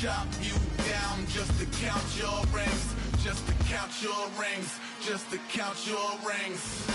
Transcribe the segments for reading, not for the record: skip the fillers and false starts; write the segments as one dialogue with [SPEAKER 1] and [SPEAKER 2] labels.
[SPEAKER 1] chop you down just to count your rings, just to count your rings, just to count your rings.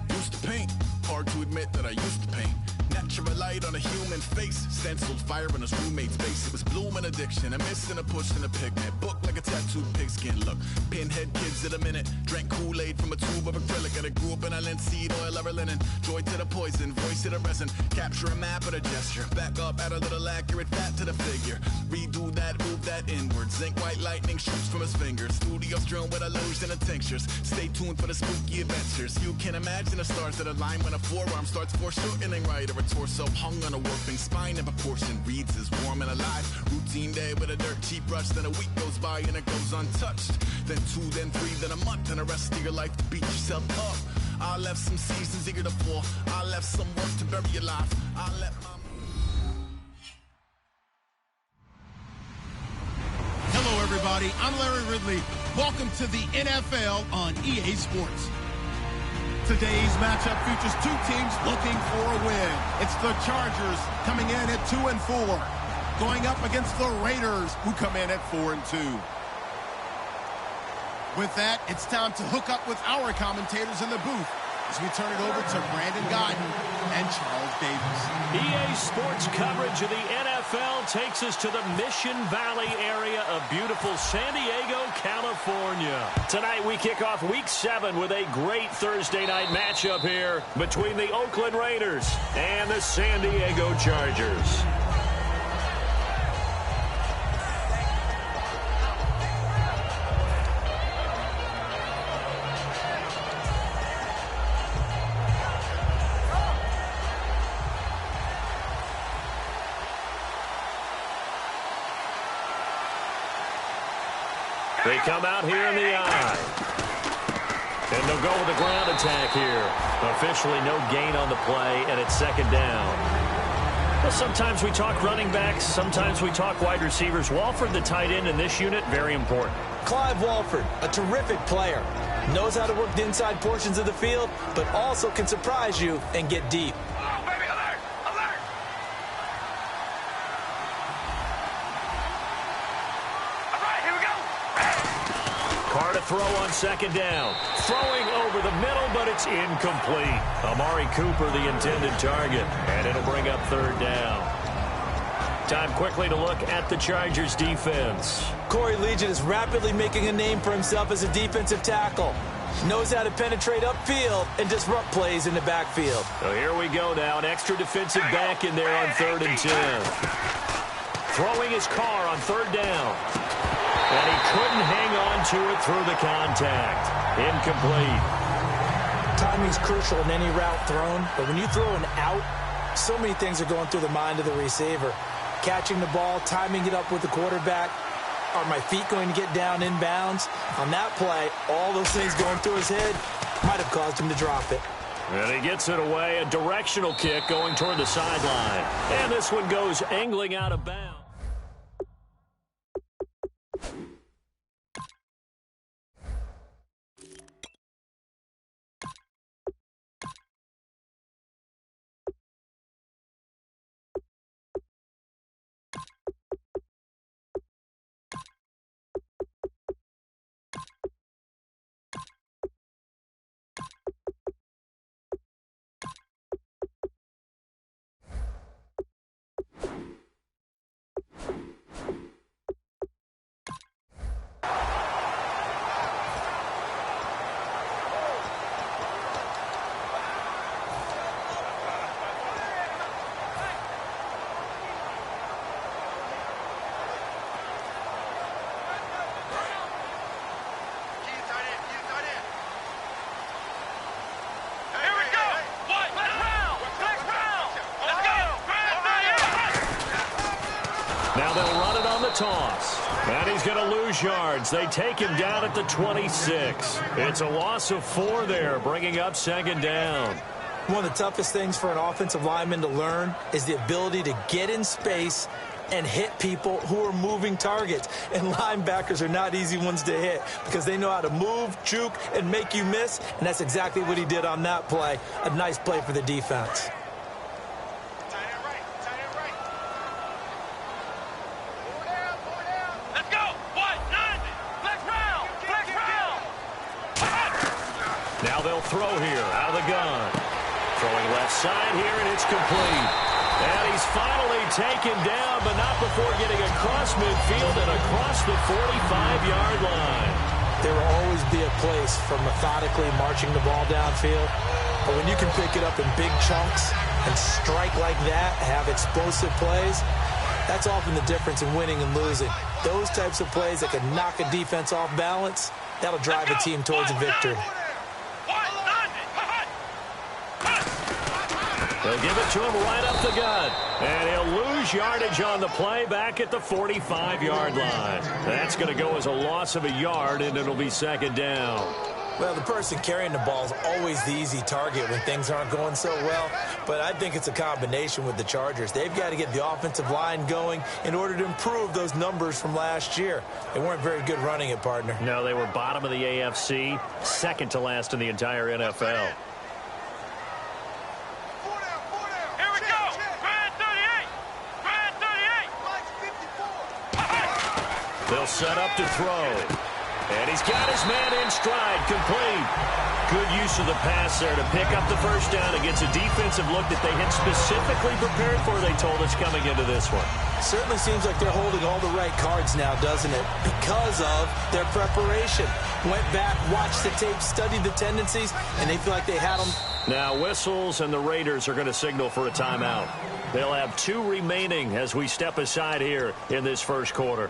[SPEAKER 1] Used to paint, hard to admit that I used to paint. Natural light on a human face, stenciled fire in his roommate's face. It was bloom and addiction, a miss and a push and a pigment. Book like a tattooed pigskin look. Pinhead kids at a minute, drank Kool-Aid from a tube of acrylic. And I grew up in a linseed oil or a linen. Joy to the poison, voice to the resin. Capture a map of a gesture. Back up, add a little accurate fat to the figure. Redo that, move that inward. Zinc white lightning shoots from his fingers. Studio strewn with illusion and tinctures. Stay tuned for the spooky adventures. You can imagine the stars that align when a forearm starts foreshortening right, or a torso hung on a warping spine in proportion. Reads as warm and alive. Routine day with a dirt cheap brush. Then a week goes by and it goes untouched. Then 2, then 3, then a month, and the rest of your life to beat yourself up. I left some seasons eager to fall. I left some work to bury your life. I left my...
[SPEAKER 2] Hello, everybody. I'm Larry Ridley. Welcome to the NFL on EA Sports. Today's matchup features two teams looking for a win. It's the Chargers coming in at 2-4, going up against the Raiders, who come in at 4-2. With that, it's time to hook up with our commentators in the booth as we turn it over to Brandon Guyton and Charles Davis.
[SPEAKER 3] EA Sports coverage of the NFL takes us to the Mission Valley area of beautiful San Diego, California. Tonight we kick off Week 7 with a great Thursday night matchup here between the Oakland Raiders and the San Diego Chargers. They come out here in the eye. And they'll go with the ground attack here. Officially no gain on the play, and it's second down. Well, sometimes we talk running backs, sometimes we talk wide receivers. Walford, the tight end in this unit, very important.
[SPEAKER 4] Clive Walford, a terrific player. Knows how to work the inside portions of the field, but also can surprise you and get deep.
[SPEAKER 3] Throw on second down. Throwing over the middle, but it's incomplete. Amari Cooper, the intended target, and it'll bring up third down. Time quickly to look at the Chargers defense.
[SPEAKER 4] Corey Legion is rapidly making a name for himself as a defensive tackle. Knows how to penetrate upfield and disrupt plays in the backfield.
[SPEAKER 3] So here we go now. An extra defensive back in there on 3rd and 10. Throwing his car on third down. And he couldn't hang on to it through the contact. Incomplete.
[SPEAKER 4] Timing's crucial in any route thrown, but when you throw an out, so many things are going through the mind of the receiver. Catching the ball, timing it up with the quarterback. Are my feet going to get down inbounds? On that play, all those things going through his head might have caused him to drop it.
[SPEAKER 3] And he gets it away, a directional kick going toward the sideline. And this one goes angling out of bounds. Now they'll run it on the toss. And he's going to lose yards. They take him down at the 26. It's a loss of 4 there, bringing up second down.
[SPEAKER 4] One of the toughest things for an offensive lineman to learn is the ability to get in space and hit people who are moving targets. And linebackers are not easy ones to hit because they know how to move, juke, and make you miss. And that's exactly what he did on that play. A nice play for the defense.
[SPEAKER 3] Now they'll throw here out of the gun. Throwing left side here, and it's complete. And he's finally taken down, but not before getting across midfield and across the 45-yard line.
[SPEAKER 4] There will always be a place for methodically marching the ball downfield. But when you can pick it up in big chunks and strike like that, have explosive plays, that's often the difference in winning and losing. Those types of plays that can knock a defense off balance, that'll drive a team towards a victory.
[SPEAKER 3] They'll give it to him right up the gut. And he'll lose yardage on the play back at the 45-yard line. That's going to go as a loss of a yard, and it'll be second down.
[SPEAKER 4] Well, the person carrying the ball is always the easy target when things aren't going so well. But I think it's a combination with the Chargers. They've got to get the offensive line going in order to improve those numbers from last year. They weren't very good running it, partner.
[SPEAKER 3] No, they were bottom of the AFC, second to last in the entire NFL. They'll set up to throw. And he's got his man in stride, complete. Good use of the pass there to pick up the first down against a defensive look that they had specifically prepared for, they told us, coming into this one.
[SPEAKER 4] Certainly seems like they're holding all the right cards now, doesn't it? Because of their preparation. Went back, watched the tape, studied the tendencies, and they feel like they had them.
[SPEAKER 3] Now whistles, and the Raiders are going to signal for a timeout. They'll have 2 remaining as we step aside here in this first quarter.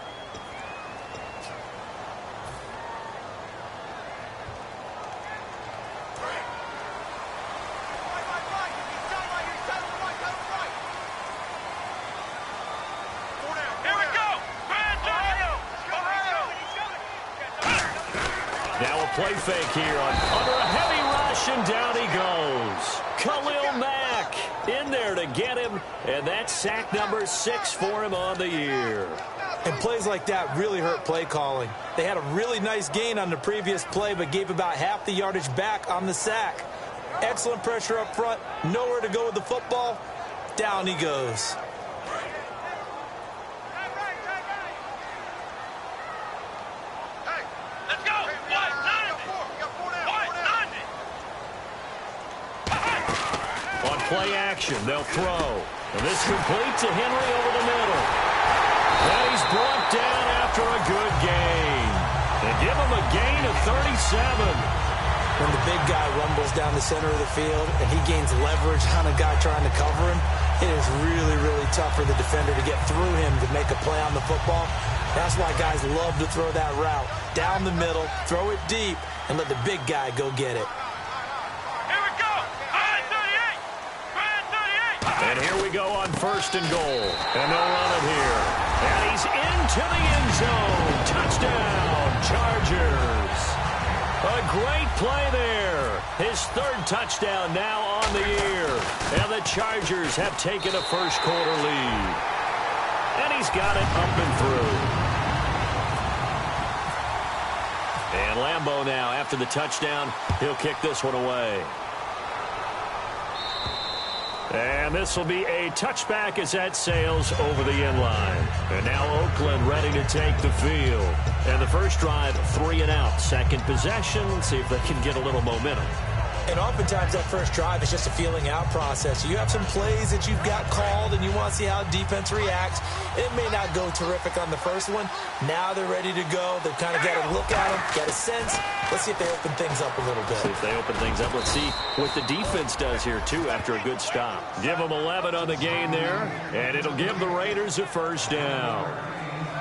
[SPEAKER 3] Play fake here under a heavy rush, and down he goes. Khalil Mack in there to get him, and that's sack number 6 for him on the year.
[SPEAKER 4] And plays like that really hurt play calling. They had a really nice gain on the previous play, but gave about half the yardage back on the sack. Excellent pressure up front, nowhere to go with the football. Down he goes.
[SPEAKER 3] Play action, they'll throw. And this complete to Henry over the middle. And he's brought down after a good gain. They give him a gain of 37.
[SPEAKER 4] When the big guy rumbles down the center of the field and he gains leverage on a guy trying to cover him, it is really, really tough for the defender to get through him to make a play on the football. That's why guys love to throw that route. Down the middle, throw it deep, and let the big guy go get it.
[SPEAKER 3] And here we go on 1st and goal. And they'll run it here. And he's into the end zone. Touchdown, Chargers. A great play there. His 3rd touchdown now on the year. And the Chargers have taken a first quarter lead. And he's got it up and through. And Lambeau now, after the touchdown, he'll kick this one away. And this will be a touchback as that sails over the end line. And now Oakland ready to take the field. And the first drive, 3 and out. Second possession, see if they can get a little momentum.
[SPEAKER 4] And oftentimes that first drive is just a feeling out process. You have some plays that you've got called and you want to see how defense reacts. It may not go terrific on the first one. Now they're ready to go. They've kind of got a look at them, got a sense. Let's see if they open things up a little bit.
[SPEAKER 3] See if they open things up. Let's see what the defense does here, too, after a good stop. Give them 11 on the gain there, and it'll give the Raiders a first down.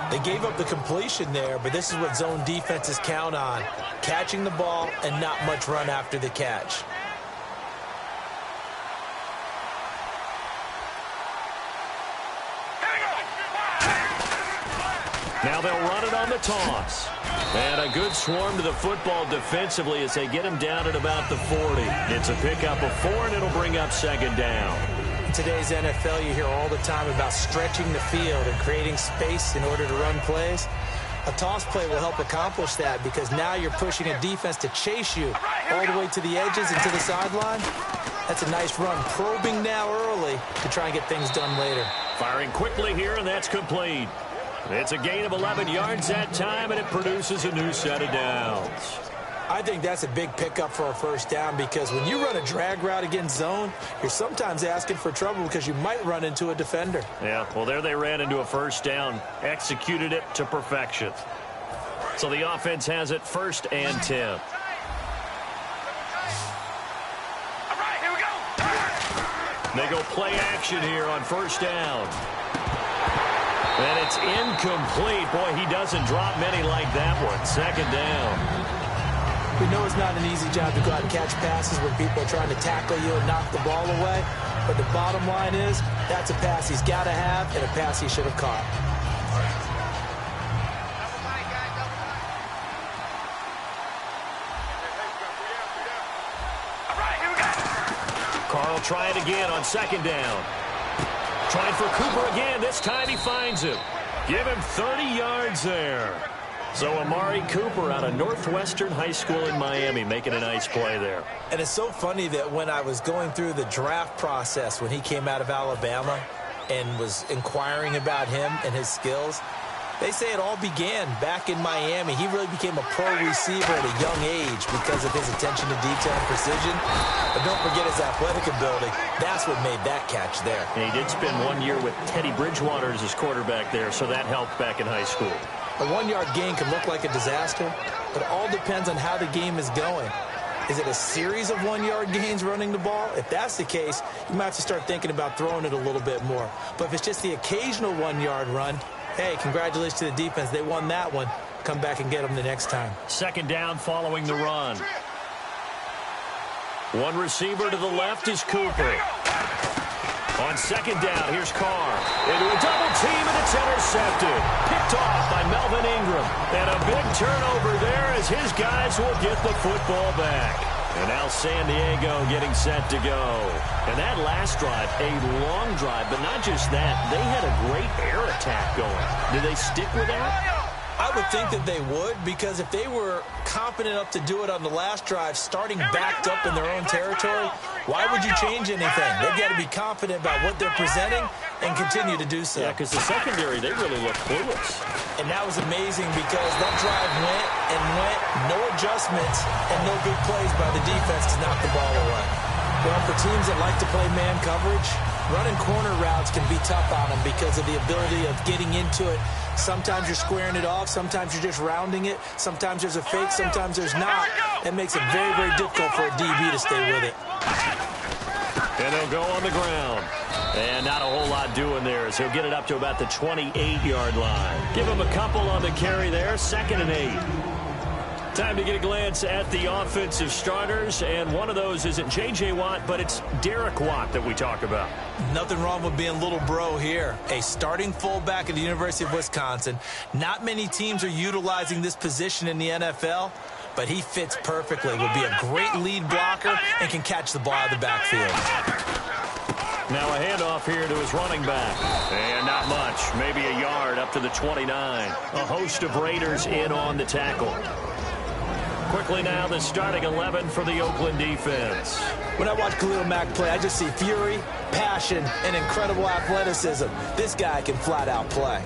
[SPEAKER 4] They gave up the completion there, but this is what zone defenses count on. Catching the ball and not much run after the catch.
[SPEAKER 3] Now they'll run it on the toss. And a good swarm to the football defensively as they get him down at about the 40. It's a pickup of 4, and it'll bring up second down.
[SPEAKER 4] In today's NFL, you hear all the time about stretching the field and creating space in order to run plays. A toss play will help accomplish that because now you're pushing a defense to chase you all the way to the edges and to the sideline. That's a nice run. Probing now early to try and get things done later.
[SPEAKER 3] Firing quickly here, and that's complete. It's a gain of 11 yards that time, and it produces a new set of downs.
[SPEAKER 4] I think that's a big pickup for a first down because when you run a drag route against zone, you're sometimes asking for trouble because you might run into a defender.
[SPEAKER 3] Yeah, well, there they ran into a first down, executed it to perfection. So the offense has it 1st and 10.
[SPEAKER 5] All right, here we go.
[SPEAKER 3] They go play action here on 1st down. And it's incomplete. Boy, he doesn't drop many like that one. 2nd down.
[SPEAKER 4] We know it's not an easy job to go out and catch passes when people are trying to tackle you and knock the ball away. But the bottom line is that's a pass he's got to have and a pass he should have caught.
[SPEAKER 5] All right, here we go.
[SPEAKER 3] Carl try it again on 2nd down. Trying for Cooper again. This time he finds him. Give him 30 yards there. So Amari Cooper out of Northwestern High School in Miami making a nice play there.
[SPEAKER 4] And it's so funny that when I was going through the draft process when he came out of Alabama and was inquiring about him and his skills, they say it all began back in Miami. He really became a pro receiver at a young age because of his attention to detail and precision. But don't forget his athletic ability. That's what made that catch there.
[SPEAKER 3] And he did spend 1 year with Teddy Bridgewater as his quarterback there, so that helped back in high school.
[SPEAKER 4] A 1-yard gain can look like a disaster, but it all depends on how the game is going. Is it a series of 1-yard gains running the ball? If that's the case, you might have to start thinking about throwing it a little bit more. But if it's just the occasional 1-yard run, hey, congratulations to the defense. They won that one. Come back and get them the next time.
[SPEAKER 3] 2nd down following the run. One receiver to the left is Cooper. On 2nd down, here's Carr. Into a double team, and it's intercepted. Picked off by Melvin Ingram. And a big turnover there as his guys will get the football back. And now San Diego getting set to go. And that last drive, a long drive, but not just that. They had a great air attack going. Did they stick with that?
[SPEAKER 4] I would think that they would, because if they were confident enough to do it on the last drive, starting backed up in their own territory, why would you change anything? They've got to be confident about what they're presenting and continue to do so.
[SPEAKER 3] Yeah, because the secondary, they really look clueless.
[SPEAKER 4] And that was amazing because that drive went and went, no adjustments, and no big plays by the defense to knock the ball away. Well, for teams that like to play man coverage, running corner routes can be tough on them because of the ability of getting into it. Sometimes you're squaring it off. Sometimes you're just rounding it. Sometimes there's a fake. Sometimes there's not. It makes it very, very difficult for a DB to stay with it.
[SPEAKER 3] And they'll go on the ground. And not a whole lot doing there as he'll get it up to about the 28-yard line. Give him a couple on the carry there. 2nd and 8. Time to get a glance at the offensive starters, and one of those isn't J.J. Watt, but it's Derek Watt that we talk about.
[SPEAKER 4] Nothing wrong with being little bro here. A starting fullback at the University of Wisconsin. Not many teams are utilizing this position in the NFL, but he fits perfectly. Will be a great lead blocker and can catch the ball out of the backfield.
[SPEAKER 3] Now a handoff here to his running back. And not much, maybe a yard up to the 29. A host of Raiders in on the tackle. Quickly now, the starting 11 for the Oakland defense.
[SPEAKER 4] When I watch Khalil Mack play, I just see fury, passion, and incredible athleticism. This guy can flat out play.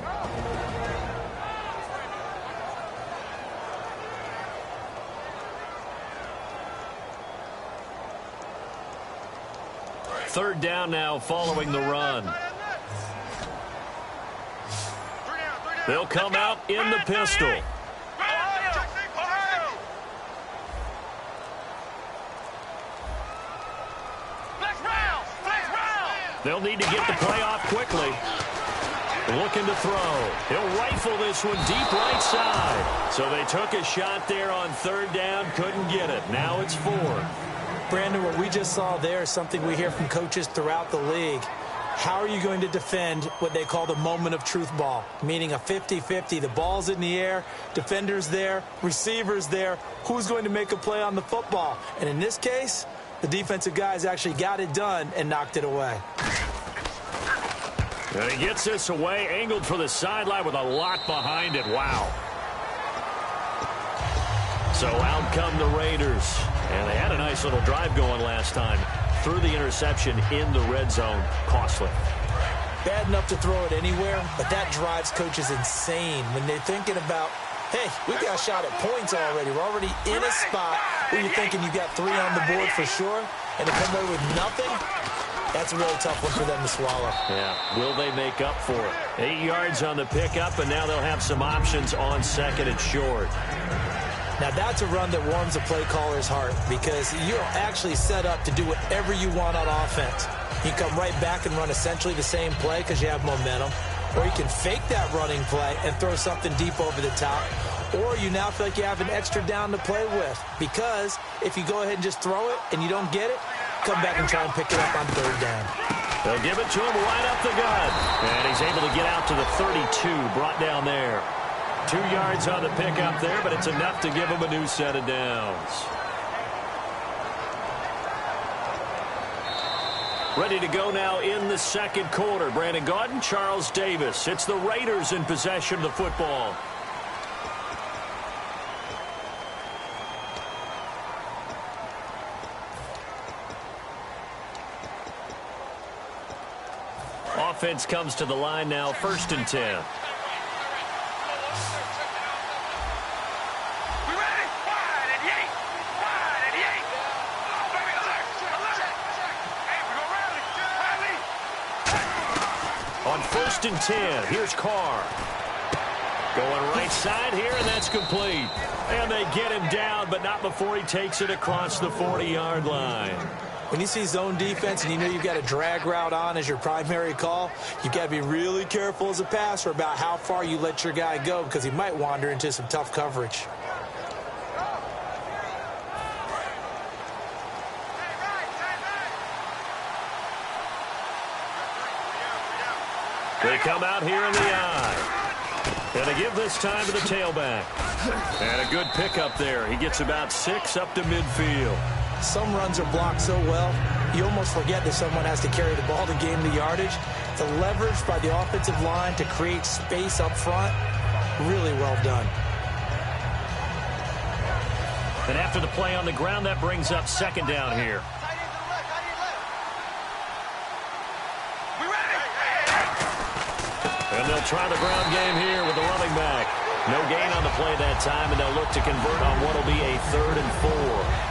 [SPEAKER 3] Third down now following the run. They'll come out in the pistol. They'll need to get the play off quickly. Looking to throw. He'll rifle this one deep right side. So they took a shot there on 3rd down, couldn't get it. Now it's 4th.
[SPEAKER 4] Brandon, what we just saw there is something we hear from coaches throughout the league. How are you going to defend what they call the moment of truth ball? Meaning a 50-50. The ball's in the air, defender's there, receiver's there. Who's going to make a play on the football? And in this case, the defensive guys actually got it done and knocked it away.
[SPEAKER 3] And he gets this away, angled for the sideline with a lot behind it. Wow. So out come the Raiders. And they had a nice little drive going last time. Threw the interception in the red zone. Costly.
[SPEAKER 4] Bad enough to throw it anywhere, but that drives coaches insane when they're thinking about hey, we got a shot at points already. We're already in a spot where you're thinking you got 3 on the board for sure, and to come away with nothing, that's a really tough one for them to swallow.
[SPEAKER 3] Yeah, will they make up for it? 8 yards on the pickup, and now they'll have some options on second and short.
[SPEAKER 4] Now, that's a run that warms the play caller's heart because you're actually set up to do whatever you want on offense. You can come right back and run essentially the same play because you have momentum, or you can fake that running play and throw something deep over the top, or you now feel like you have an extra down to play with because if you go ahead and just throw it and you don't get it, come back and try and pick it up on 3rd down.
[SPEAKER 3] They'll give it to him right up the gut, and he's able to get out to the 32, brought down there. 2 yards on the pickup there, but it's enough to give him a new set of downs. Ready to go now in the second quarter. Brandon Gaudin, Charles Davis. It's the Raiders in possession of the football. Offense comes to the line now, 1st and 10. On 1st and 10, here's Carr. Going right side here, and that's complete. And they get him down, but not before he takes it across the 40-yard line.
[SPEAKER 4] When you see zone defense and you know you've got a drag route on as your primary call, you've got to be really careful as a passer about how far you let your guy go because he might wander into some tough coverage.
[SPEAKER 3] They come out here in the eye. And they give this time to the tailback. And a good pickup there. He gets about 6 up to midfield.
[SPEAKER 4] Some runs are blocked so well, you almost forget that someone has to carry the ball to gain the yardage. The leverage by the offensive line to create space up front, really well done.
[SPEAKER 3] And after the play on the ground, that brings up 2nd down here. And they'll try the ground game here with the running back. No gain on the play that time, and they'll look to convert on what will be a 3rd and 4.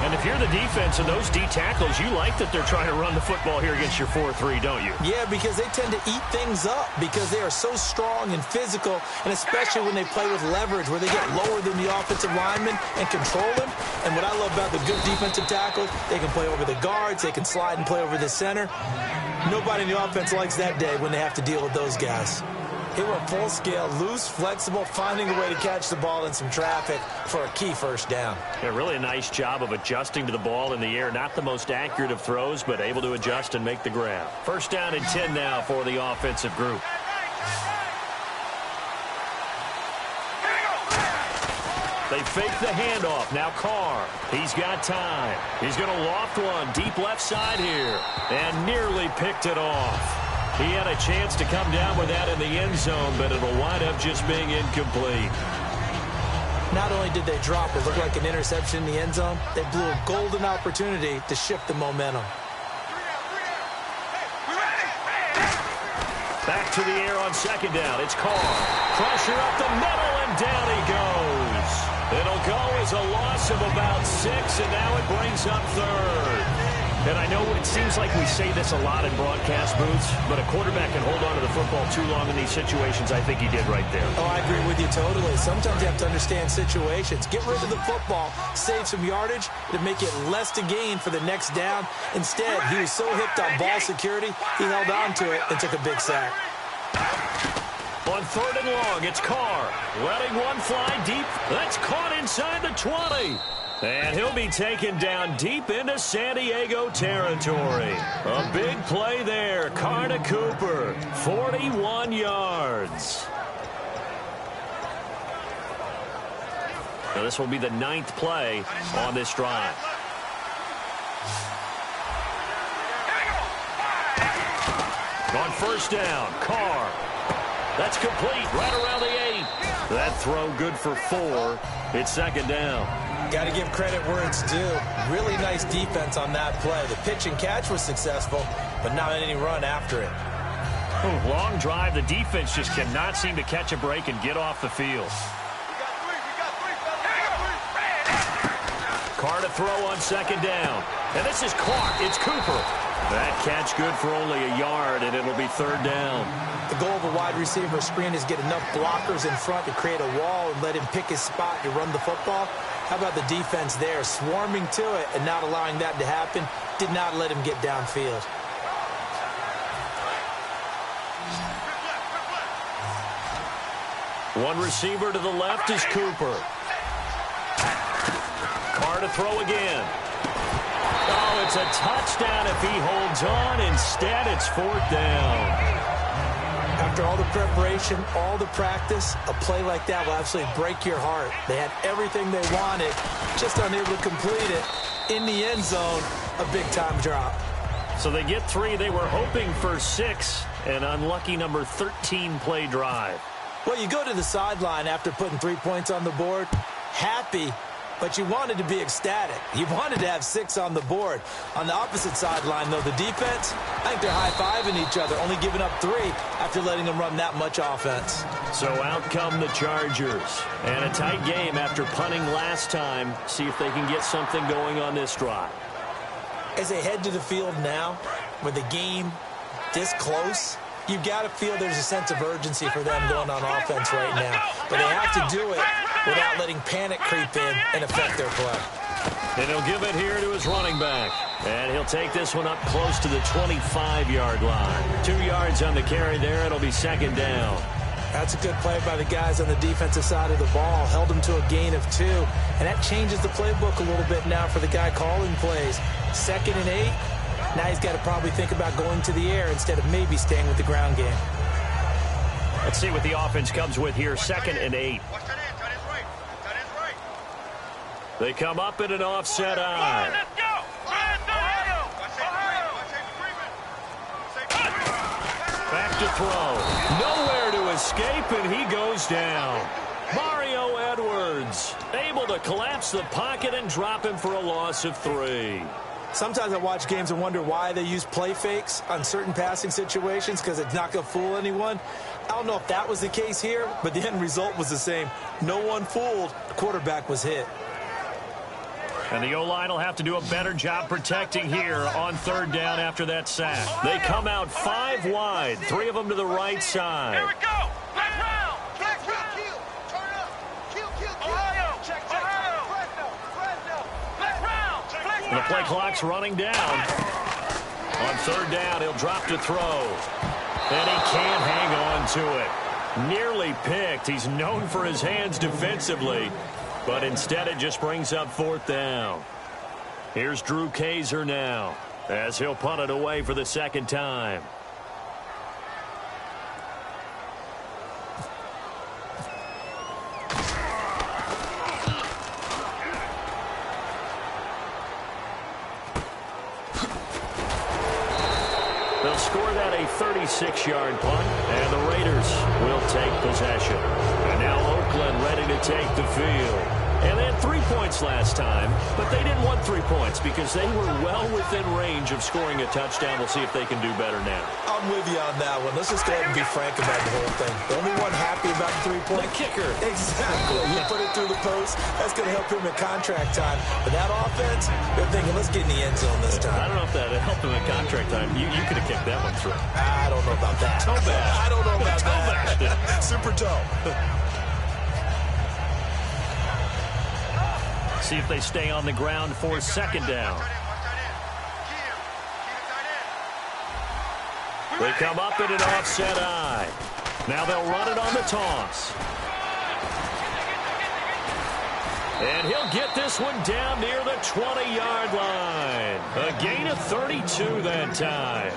[SPEAKER 3] And if you're the defense and those D tackles, you like that they're trying to run the football here against your 4-3, don't you?
[SPEAKER 4] Yeah, because they tend to eat things up because they are so strong and physical, and especially when they play with leverage where they get lower than the offensive linemen and control them. And what I love about the good defensive tackles, they can play over the guards, they can slide and play over the center. Nobody in the offense likes that day when they have to deal with those guys. They were full scale, loose, flexible, finding a way to catch the ball in some traffic for a key 1st down.
[SPEAKER 3] Yeah, really a nice job of adjusting to the ball in the air. Not the most accurate of throws, but able to adjust and make the grab. 1st down and 10 now for the offensive group. They fake the handoff. Now Carr. He's got time. He's going to loft one deep left side here. And nearly picked it off. He had a chance to come down with that in the end zone, but it'll wind up just being incomplete.
[SPEAKER 4] Not only did they drop it look like an interception in the end zone, they blew a golden opportunity to shift the momentum.
[SPEAKER 3] Back to the air on 2nd down. It's Carr. Pressure up the middle, and down he goes. It'll go as a loss of about 6, and now it brings up 3rd. And I know it seems like we say this a lot in broadcast booths, but a quarterback can hold on to the football too long in these situations. I think he did right there.
[SPEAKER 4] Oh, I agree with you totally. Sometimes you have to understand situations. Get rid of the football, save some yardage to make it less to gain for the next down. Instead, he was so hipped on ball security, he held on to it and took a big sack.
[SPEAKER 3] On 3rd and long, it's Carr. Letting one fly deep. That's caught inside the 20. And he'll be taken down deep into San Diego territory. A big play there. Carr to Cooper. 41 yards. Now this will be the 9th play on this drive. On 1st down, Carr. That's complete right around the 8. That throw good for 4. It's 2nd down.
[SPEAKER 4] Got to give credit where it's due. Really nice defense on that play. The pitch and catch was successful, but not any run after it.
[SPEAKER 3] Long drive. The defense just cannot seem to catch a break and get off the field. Carr to throw on second down. And this is caught. It's Cooper. That catch good for only a yard, and it'll be third down.
[SPEAKER 4] The goal of a wide receiver screen is get enough blockers in front to create a wall and let him pick his spot to run the football. How about the defense there, swarming to it and not allowing that to happen? Did not let him get downfield.
[SPEAKER 3] One receiver to the left is Cooper. Carr to throw again. Oh, it's a touchdown if he holds on. Instead, it's fourth down.
[SPEAKER 4] After all the preparation, all the practice, a play like that will absolutely break your heart. They had everything they wanted, just unable to complete it. In the end zone, a big-time drop.
[SPEAKER 3] So they get 3. They were hoping for 6. An unlucky number 13 play drive.
[SPEAKER 4] Well, you go to the sideline after putting 3 points on the board, happy, but you wanted to be ecstatic. You wanted to have 6 on the board. On the opposite sideline, though, the defense, I think they're high-fiving each other, only giving up 3 after letting them run that much offense.
[SPEAKER 3] So out come the Chargers. And a tight game after punting last time. See if they can get something going on this drive.
[SPEAKER 4] As they head to the field now, with the game this close, you've got to feel there's a sense of urgency for them going on offense right now. But they have to do it without letting panic creep in and affect their play.
[SPEAKER 3] And he'll give it here to his running back. And he'll take this one up close to the 25-yard line. 2 yards on the carry there. It'll be second down.
[SPEAKER 4] That's a good play by the guys on the defensive side of the ball. Held them to a gain of 2. And that changes the playbook a little bit now for the guy calling plays. 2nd and 8. Now he's got to probably think about going to the air instead of maybe staying with the ground game.
[SPEAKER 3] Let's see what the offense comes with here. 2nd and 8. They come up in an offset eye.
[SPEAKER 5] Let's go!
[SPEAKER 3] Back to throw. Nowhere to escape, and he goes down. Mario Edwards able to collapse the pocket and drop him for a loss of 3.
[SPEAKER 4] Sometimes I watch games and wonder why they use play fakes on certain passing situations because it's not going to fool anyone. I don't know if that was the case here, but the end result was the same. No one fooled. The quarterback was hit.
[SPEAKER 3] And the O-line will have to do a better job protecting here on third down after that sack. They come out 5 wide, 3 of them to the right side.
[SPEAKER 5] Here we go! Left round! Kill! Turn up! Kill! Ohio! Fresno! Left round!
[SPEAKER 3] And the play clock's running down. On third down, he'll drop to throw. And he can't hang on to it. Nearly picked. He's known for his hands defensively. But instead, it just brings up fourth down. Here's Drew Kaiser now, as he'll punt it away for the second time. They'll score that a 36-yard punt, and the Raiders will take possession. And now Oakland ready to take the field. And they had 3 points last time, but they didn't want 3 points because they were well within range of scoring a touchdown. We'll see if they can do better now.
[SPEAKER 4] I'm with you on that one. Let's just go ahead and be frank about the whole thing. The only one happy about the 3-point
[SPEAKER 3] kicker.
[SPEAKER 4] Exactly. You put it through the post. That's going to help him in contract time. But that offense, they're thinking, let's get in the end zone this time.
[SPEAKER 3] I don't know if that helped him in contract time. You could have kicked that one through.
[SPEAKER 4] I don't know about that.
[SPEAKER 3] Toe bad.
[SPEAKER 4] I don't know about
[SPEAKER 3] Toe
[SPEAKER 4] that.
[SPEAKER 3] bad.
[SPEAKER 4] Super toe.
[SPEAKER 3] See if they stay on the ground for second down. They come up in an offset eye. Now they'll run it on the toss. And he'll get this one down near the 20-yard line. A gain of 32 that time.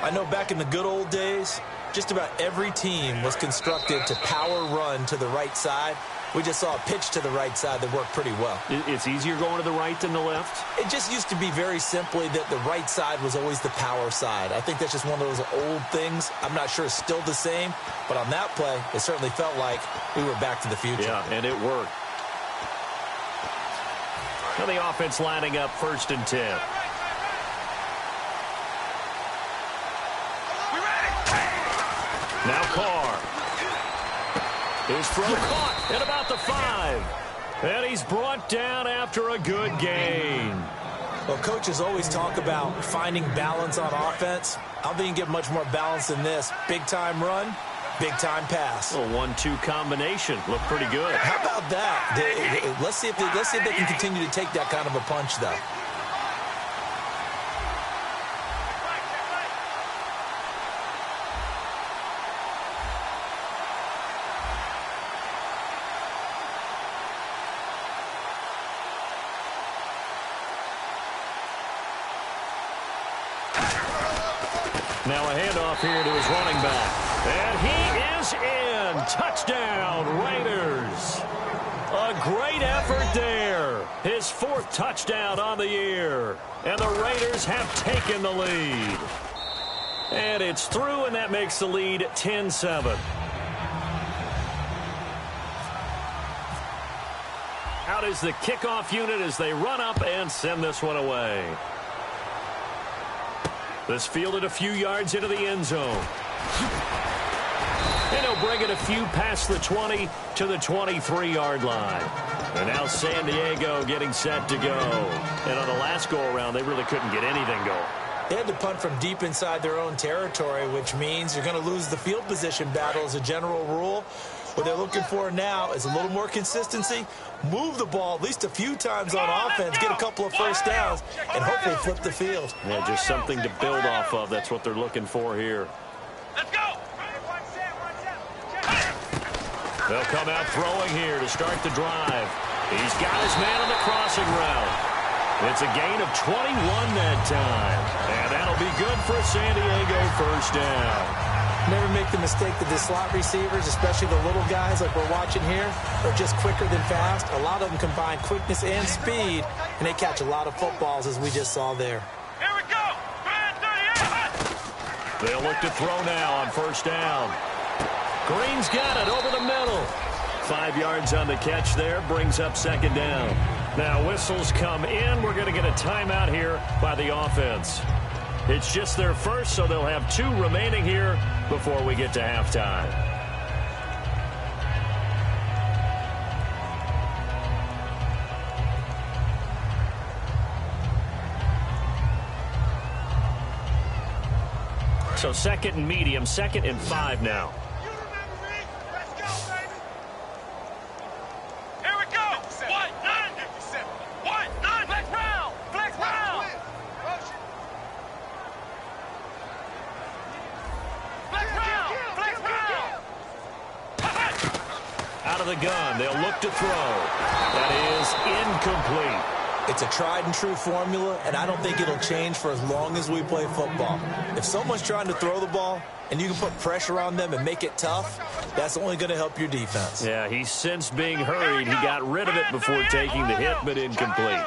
[SPEAKER 4] I know back in the good old days, just about every team was constructed to power run to the right side. We just saw a pitch to the right side that worked pretty well.
[SPEAKER 3] It's easier going to the right than the left?
[SPEAKER 4] It just used to be very simply that the right side was always the power side. I think that's just one of those old things. I'm not sure it's still the same, but on that play, it certainly felt like we were back to the future.
[SPEAKER 3] Yeah, and it worked. Now the offense lining up 1st and 10. Now Carr. His throw caught at about the 5. And he's brought down after a good gain.
[SPEAKER 4] Well, coaches always talk about finding balance on offense. I don't think you can get much more balance than this. Big-time run, big-time pass.
[SPEAKER 3] A 1-2 combination. Looked pretty good.
[SPEAKER 4] How about that? Let's see if they can continue to take that kind of a punch, though.
[SPEAKER 3] Now a handoff here to his running back. And he is in. Touchdown, Raiders. A great effort there. His 4th touchdown on the year. And the Raiders have taken the lead. And it's through, and that makes the lead 10-7. Out is the kickoff unit as they run up and send this one away. This fielded a few yards into the end zone. And he'll bring it a few past the 20 to the 23-yard line. And now San Diego getting set to go. And on the last go-around, they really couldn't get anything going.
[SPEAKER 4] They had to punt from deep inside their own territory, which means you're going to lose the field position battle as a general rule. What they're looking for now is a little more consistency, move the ball at least a few times on offense, get a couple of first downs, and hopefully flip the field.
[SPEAKER 3] Yeah, just something to build off of. That's what they're looking for here.
[SPEAKER 5] Let's go.
[SPEAKER 3] They'll come out throwing here to start the drive. He's got his man on the crossing route. It's a gain of 21 that time. And that'll be good for a San Diego first down.
[SPEAKER 4] Never make the mistake that the slot receivers, especially the little guys like we're watching here, are just quicker than fast. A lot of them combine quickness and speed, and they catch a lot of footballs, as we just saw there.
[SPEAKER 5] Here we go.
[SPEAKER 3] They'll look to throw now on first down. Green's got it over the middle. 5 yards on the catch there, brings up second down. Now whistles come in. We're going to get a timeout here by the offense. It's just their first, so they'll have 2 remaining here before we get to halftime. So 2nd and medium, 2nd and 5 now.
[SPEAKER 5] You remember me? Let's go, baby. Here we go. 1-9. Flex round. Flex round.
[SPEAKER 3] Out of the gun, they'll look to throw. That is incomplete.
[SPEAKER 4] It's a tried-and-true formula, and I don't think it'll change for as long as we play football. If someone's trying to throw the ball and you can put pressure on them and make it tough, that's only going to help your defense.
[SPEAKER 3] Yeah, he's since being hurried. He got rid of it before taking the hit, but incomplete.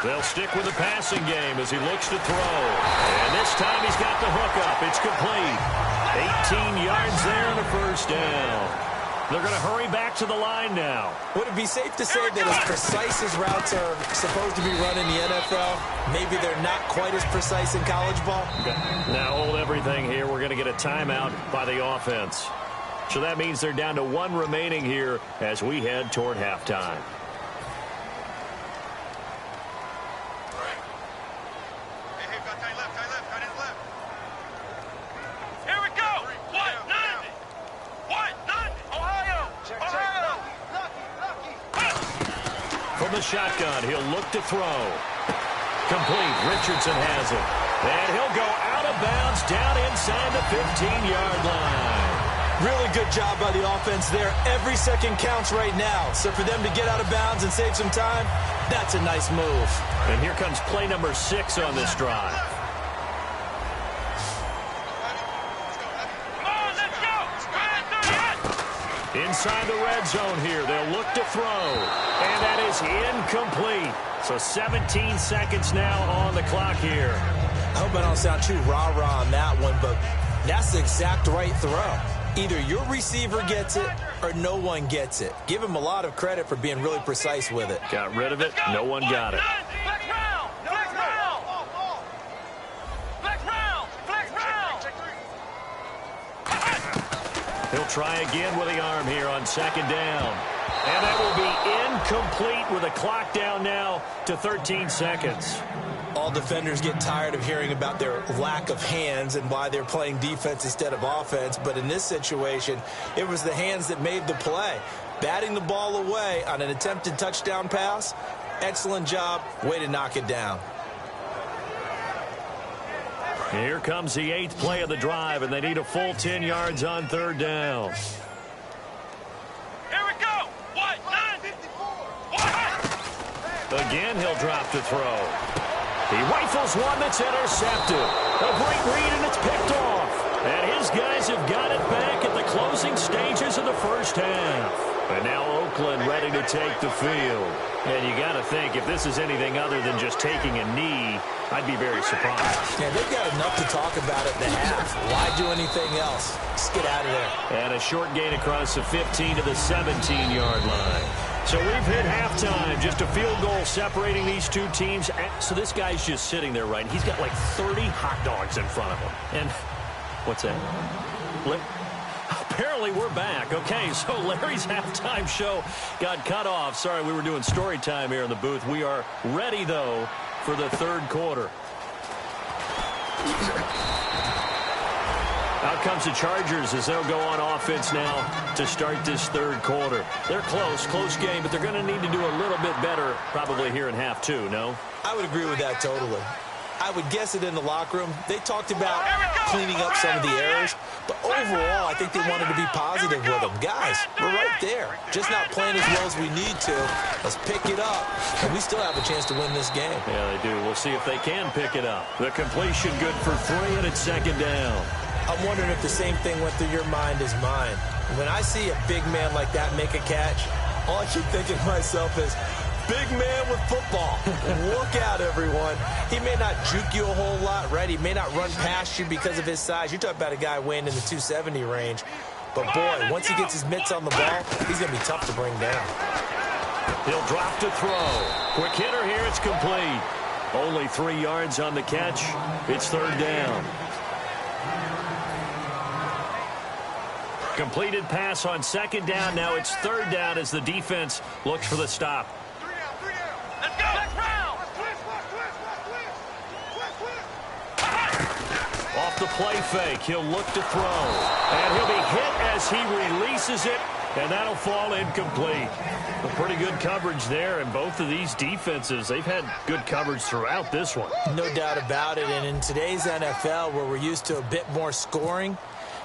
[SPEAKER 3] They'll stick with the passing game as he looks to throw. And this time he's got the hook up. It's complete. 18 yards there and a first down. They're going to hurry back to the line now.
[SPEAKER 4] Would it be safe to say that as precise as routes are supposed to be run in the NFL, maybe they're not quite as precise in college ball?
[SPEAKER 3] Okay. Now hold everything here. We're going to get a timeout by the offense. So that means they're down to 1 remaining here as we head toward halftime. From the shotgun, he'll look to throw. Complete. Richardson has it. And he'll go out of bounds down inside the 15-yard line.
[SPEAKER 4] Really good job by the offense there. Every second counts right now. So for them to get out of bounds and save some time, that's a nice move.
[SPEAKER 3] And here comes play number 6 on this drive. Inside the red zone here. They'll look to throw. And that is incomplete. So 17 seconds now on the clock here.
[SPEAKER 4] I hope I don't sound too rah-rah on that one, but that's the exact right throw. Either your receiver gets it or no one gets it. Give him a lot of credit for being really precise with it.
[SPEAKER 3] Got rid of it. No one got it. He'll try again with the arm here on second down. And that will be incomplete with a clock down now to 13 seconds.
[SPEAKER 4] All defenders get tired of hearing about their lack of hands and why they're playing defense instead of offense. But in this situation, it was the hands that made the play. Batting the ball away on an attempted touchdown pass. Excellent job. Way to knock it down.
[SPEAKER 3] Here comes the 8th play of the drive, and they need a full 10 yards on third down.
[SPEAKER 5] Here we go. What? 954.
[SPEAKER 3] Again, he'll drop to throw. He rifles one that's intercepted. A great read, and it's picked off. And his guys have got it back at the closing stages of the first half. And now Oakland ready to take the field. And you got to think, if this is anything other than just taking a knee, I'd be very surprised.
[SPEAKER 4] Yeah, they've got enough to talk about at the half. Why do anything else? Just get out of there.
[SPEAKER 3] And a short gain across the 15 to the 17-yard line. So we've hit halftime. Just a field goal separating these two teams. So this guy's just sitting there, right? He's got like 30 hot dogs in front of him. And what's that? Apparently we're back. Okay, so Larry's halftime show got cut off. Sorry, we were doing story time here in the booth. We are ready, though, for the third quarter. Out comes the Chargers as they'll go on offense now to start this third quarter. They're close game, but they're going to need to do a little bit better probably here in half two, no?
[SPEAKER 4] I would agree with that totally. I would guess it in the locker room. They talked about cleaning up some of the errors, but overall, I think they wanted to be positive with them. Guys, we're right there. Just not playing as well as we need to. Let's pick it up, and we still have a chance to win this game.
[SPEAKER 3] Yeah, they do. We'll see if they can pick it up. The completion good for 3, and it's second down.
[SPEAKER 4] I'm wondering if the same thing went through your mind as mine. When I see a big man like that make a catch, all I keep thinking to myself is, big man with football. Look out, everyone. He may not juke you a whole lot, right? He may not run past you because of his size. You're talking about a guy weighing in the 270 range. But, boy, once he gets his mitts on the ball, he's going to be tough to bring down.
[SPEAKER 3] He'll drop to throw. Quick hitter here. It's complete. Only 3 yards on the catch. It's third down. Completed pass on second down. Now it's third down as the defense looks for the stop.
[SPEAKER 5] Let's go. Next round.
[SPEAKER 3] Off the play fake, he'll look to throw. And he'll be hit as he releases it, and that'll fall incomplete. A pretty good coverage there, and both of these defenses, they've had good coverage throughout this one.
[SPEAKER 4] No doubt about it, and in today's NFL, where we're used to a bit more scoring,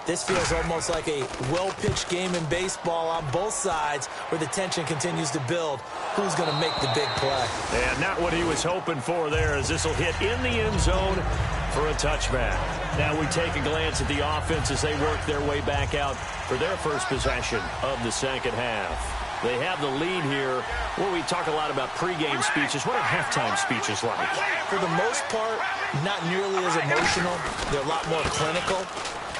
[SPEAKER 4] this feels almost like a well-pitched game in baseball on both sides where the tension continues to build. Who's going to make the big play?
[SPEAKER 3] And not what he was hoping for there, as this will hit in the end zone for a touchback. Now we take a glance at the offense as they work their way back out for their first possession of the second half. They have the lead here. Well, we talk a lot about pregame speeches. What are halftime speeches like?
[SPEAKER 4] For the most part, not nearly as emotional. They're a lot more clinical.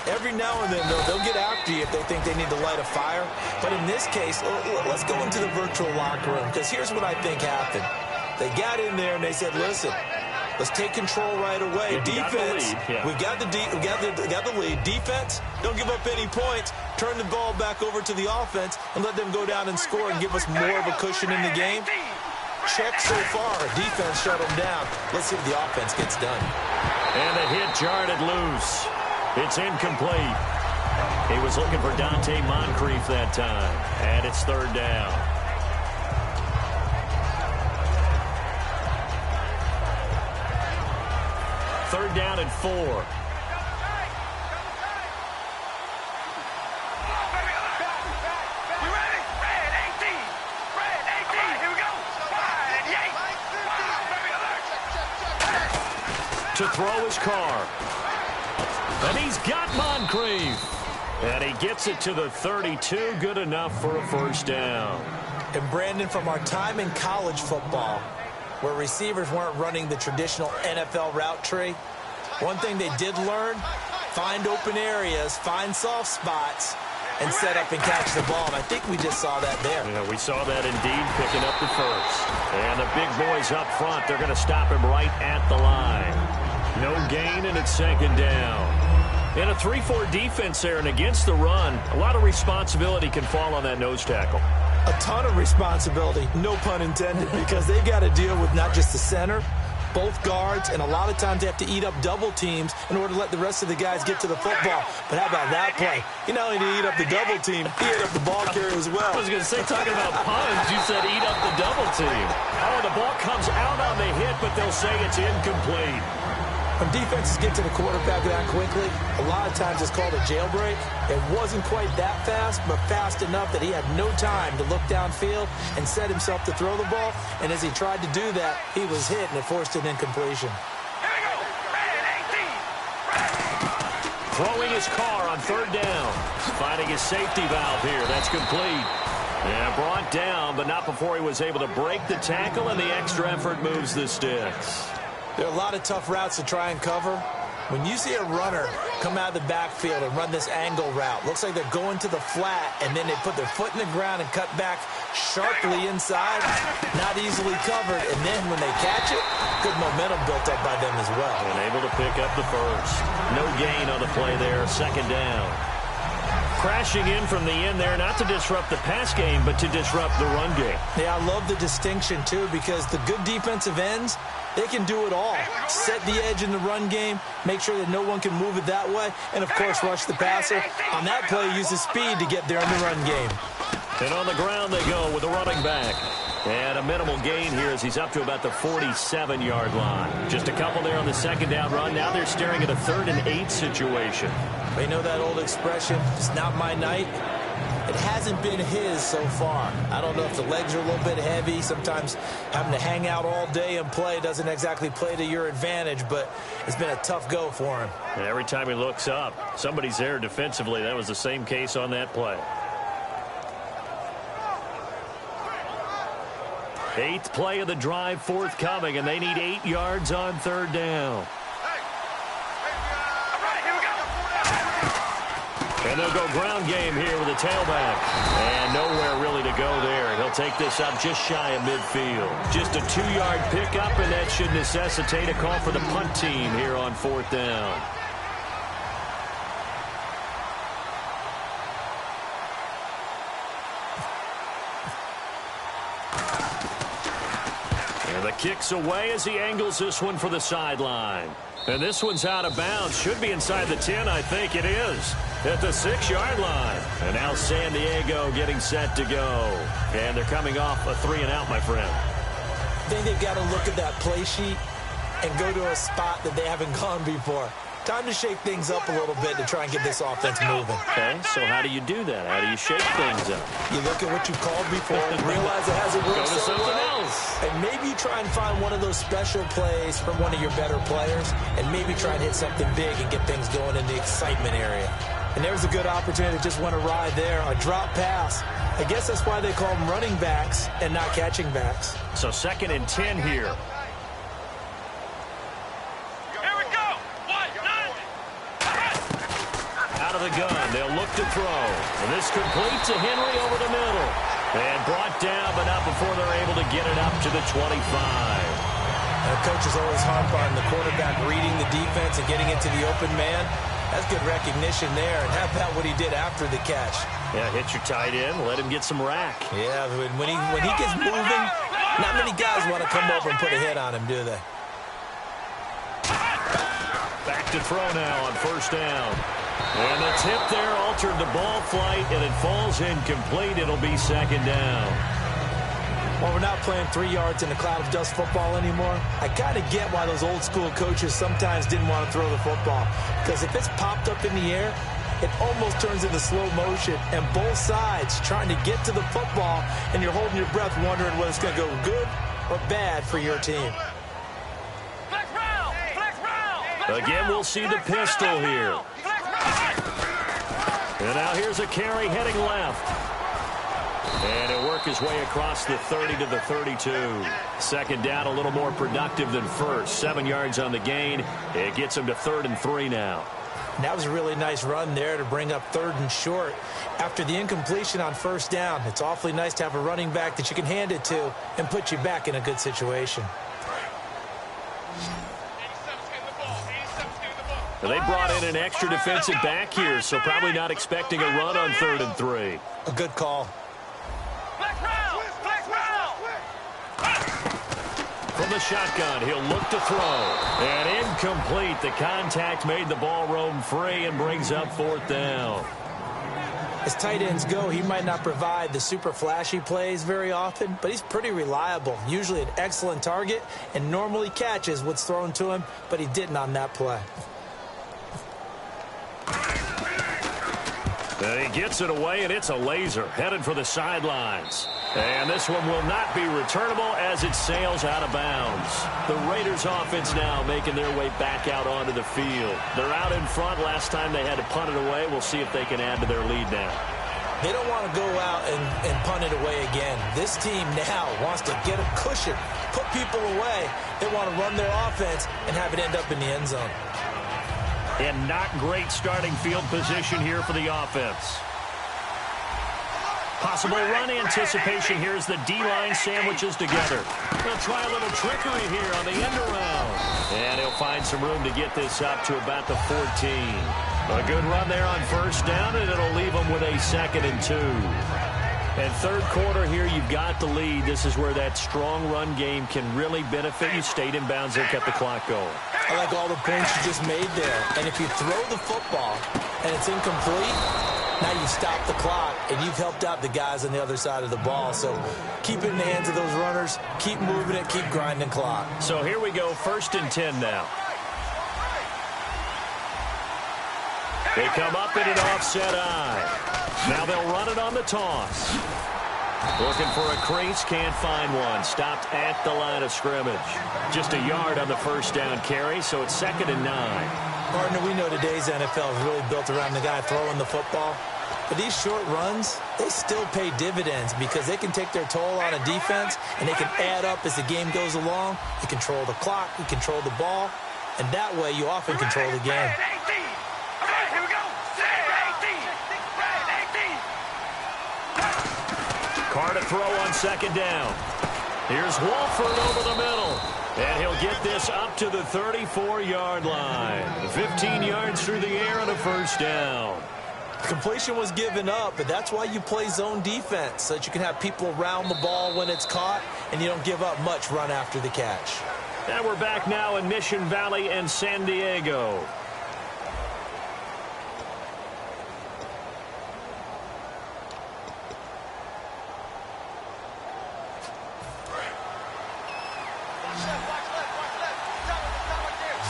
[SPEAKER 4] Every now and then, they'll get after you if they think they need to light a fire. But in this case, let's go into the virtual locker room, because here's what I think happened. They got in there and they said, listen, let's take control right away. Defense, we got the lead. Defense, don't give up any points. Turn the ball back over to the offense and let them go down and score and give us more of a cushion in the game. Check so far. Defense shut them down. Let's see if the offense gets done.
[SPEAKER 3] And the hit jarred loose. It's incomplete. He was looking for Dante Moncrief that time. And it's third down. Third down and 4.
[SPEAKER 5] You ready? Red 18. Red 18. Here we go. Wide 8.
[SPEAKER 3] To throw his car. And he's got Moncrief. And he gets it to the 32. Good enough for a first down.
[SPEAKER 4] And Brandon, from our time in college football, where receivers weren't running the traditional NFL route tree, one thing they did learn, find open areas, find soft spots, and set up and catch the ball. And I think we just saw that there.
[SPEAKER 3] Yeah, we saw that indeed, picking up the first. And the big boys up front, they're going to stop him right at the line. No gain, and it's second down. In a 3-4 defense there and against the run, a lot of responsibility can fall on that nose tackle.
[SPEAKER 4] A ton of responsibility, no pun intended, because they've got to deal with not just the center, both guards, and a lot of times they have to eat up double teams in order to let the rest of the guys get to the football. But how about that play? You not only did he eat up the double team, he ate up the ball carrier as well.
[SPEAKER 3] I was going to say, talking about puns, you said eat up the double team. Oh, the ball comes out on the hit, but they'll say it's incomplete.
[SPEAKER 4] When defenses get to the quarterback that quickly, a lot of times it's called a jailbreak. It wasn't quite that fast, but fast enough that he had no time to look downfield and set himself to throw the ball. And as he tried to do that, he was hit, and it forced an incompletion.
[SPEAKER 3] Throwing his car on 3rd down. Finding his safety valve here. That's complete. Yeah, brought down, but not before he was able to break the tackle, and the extra effort moves the sticks.
[SPEAKER 4] There are a lot of tough routes to try and cover. When you see a runner come out of the backfield and run this angle route, looks like they're going to the flat, and then they put their foot in the ground and cut back sharply inside, not easily covered, and then when they catch it, good momentum built up by them as well.
[SPEAKER 3] And able to pick up the first. No gain on the play there, 2nd down. Crashing in from the end there, not to disrupt the pass game, but to disrupt the run game.
[SPEAKER 4] Yeah, I love the distinction, too, because the good defensive ends, they can do it all. Set the edge in the run game, make sure that no one can move it that way, and, of course, rush the passer. On that play, use his speed to get there in the run game.
[SPEAKER 3] And on the ground they go with the running back. And a minimal gain here as he's up to about the 47-yard line. Just a couple there on the 2nd down run. Now they're staring at a 3rd and 8 situation.
[SPEAKER 4] You know that old expression, it's not my night? It hasn't been his so far. I don't know if the legs are a little bit heavy. Sometimes having to hang out all day and play doesn't exactly play to your advantage, but it's been a tough go for him.
[SPEAKER 3] And every time he looks up, somebody's there defensively. That was the same case on that play. 8th play of the drive forthcoming, and they need 8 yards on 3rd down. And they'll go ground game here with a tailback. And nowhere really to go there. He'll take this up just shy of midfield. Just a 2-yard pickup, and that should necessitate a call for the punt team here on 4th down. And the kick's away as he angles this one for the sideline. And this one's out of bounds. Should be inside the 10, I think it is. At the 6-yard line. And now San Diego getting set to go. And they're coming off a 3-and-out, my friend.
[SPEAKER 4] I think they've got to look at that play sheet and go to a spot that they haven't gone before. Time to shake things up a little bit to try and get this offense moving.
[SPEAKER 3] Okay, so how do you do that? How do you shake things up?
[SPEAKER 4] You look at what you called before and realize it hasn't worked
[SPEAKER 3] Go to
[SPEAKER 4] so
[SPEAKER 3] something
[SPEAKER 4] well.
[SPEAKER 3] else.
[SPEAKER 4] And maybe you try and find one of those special plays from one of your better players and maybe try and hit something big and get things going in the excitement area. And there's a good opportunity to just went awry there. A drop pass. I guess that's why they call them running backs and not catching backs.
[SPEAKER 3] So 2nd and 10 here. Out of the gun, they'll look to throw. And this completes to Henry over the middle. And brought down, but not before they're able to get it up to the 25.
[SPEAKER 4] And coaches always harp on the quarterback reading the defense and getting into the open man. That's good recognition there. And how about what he did after the catch?
[SPEAKER 3] Yeah, hit your tight end, let him get some rack.
[SPEAKER 4] Yeah, when he gets moving, not many guys want to come over and put a hit on him, do they?
[SPEAKER 3] Back to throw now on 1st down. And the tip there altered the ball flight, and it falls incomplete. It'll be 2nd down.
[SPEAKER 4] Well, we're not playing 3 yards in a cloud of dust football anymore. I kind of get why those old school coaches sometimes didn't want to throw the football. Because if it's popped up in the air, it almost turns into slow motion. And both sides trying to get to the football, and you're holding your breath wondering whether it's going to go good or bad for your team.
[SPEAKER 3] Again, we'll see the pistol here. And now here's a carry heading left. And he'll work his way across the 30 to the 32. 2nd down, a little more productive than first. 7 yards on the gain. It gets him to 3rd and 3 now.
[SPEAKER 4] And that was a really nice run there to bring up 3rd and short. After the incompletion on 1st down, it's awfully nice to have a running back that you can hand it to and put you back in a good situation.
[SPEAKER 3] They brought in an extra defensive back here, so probably not expecting a run on 3rd and 3.
[SPEAKER 4] A good call.
[SPEAKER 3] From the shotgun, he'll look to throw. And incomplete. The contact made the ball roam free and brings up 4th down.
[SPEAKER 4] As tight ends go, he might not provide the super flashy plays very often, but he's pretty reliable. Usually an excellent target and normally catches what's thrown to him, but he didn't on that play.
[SPEAKER 3] And he gets it away, and it's a laser headed for the sidelines. And this one will not be returnable as it sails out of bounds. The Raiders offense now making their way back out onto the field. They're out in front. Last time they had to punt it away. We'll see if they can add to their lead now.
[SPEAKER 4] They don't want to go out and punt it away again. This team now wants to get a cushion, put people away. They want to run their offense and have it end up in the end zone.
[SPEAKER 3] And not great starting field position here for the offense. Possible run anticipation here as the D-line sandwiches together. They'll try a little trickery here on the end around. And he'll find some room to get this up to about the 14. A good run there on 1st down, and it'll leave them with a 2nd and 2. And 3rd quarter here, you've got the lead. This is where that strong run game can really benefit you. Stayed in bounds and kept the clock going.
[SPEAKER 4] I like all the points you just made there. And if you throw the football and it's incomplete, now you stop the clock and you've helped out the guys on the other side of the ball. So keep it in the hands of those runners. Keep moving it. Keep grinding clock.
[SPEAKER 3] So here we go. 1st and 10 now. They come up in an offset eye. Now they'll run it on the toss. Looking for a crease, can't find one. Stopped at the line of scrimmage. Just a yard on the 1st down carry, so it's 2nd and 9.
[SPEAKER 4] Partner, we know today's NFL is really built around the guy throwing the football. But these short runs, they still pay dividends because they can take their toll on a defense and they can add up as the game goes along. You control the clock, you control the ball, and that way you often control the game.
[SPEAKER 3] Carr to throw on 2nd down. Here's Wolford over the middle. And he'll get this up to the 34-yard line. 15 yards through the air on a 1st down.
[SPEAKER 4] Completion was given up, but that's why you play zone defense, so that you can have people around the ball when it's caught, and you don't give up much run after the catch.
[SPEAKER 3] And we're back now in Mission Valley and San Diego.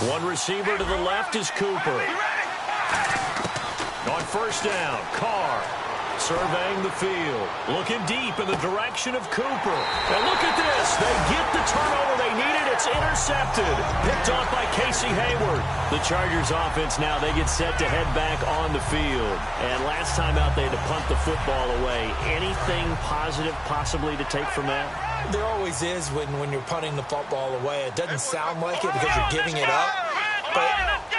[SPEAKER 3] One receiver to the left is Cooper. On 1st down, Carr surveying the field. Looking deep in the direction of Cooper. And look at this. They get the turnover they needed. It's intercepted. Picked off by Casey Hayward. The Chargers offense now, they get set to head back on the field. And last time out, they had to punt the football away. Anything positive possibly to take from that?
[SPEAKER 4] There always is when you're punting the football away. It doesn't sound like it because you're giving it up, but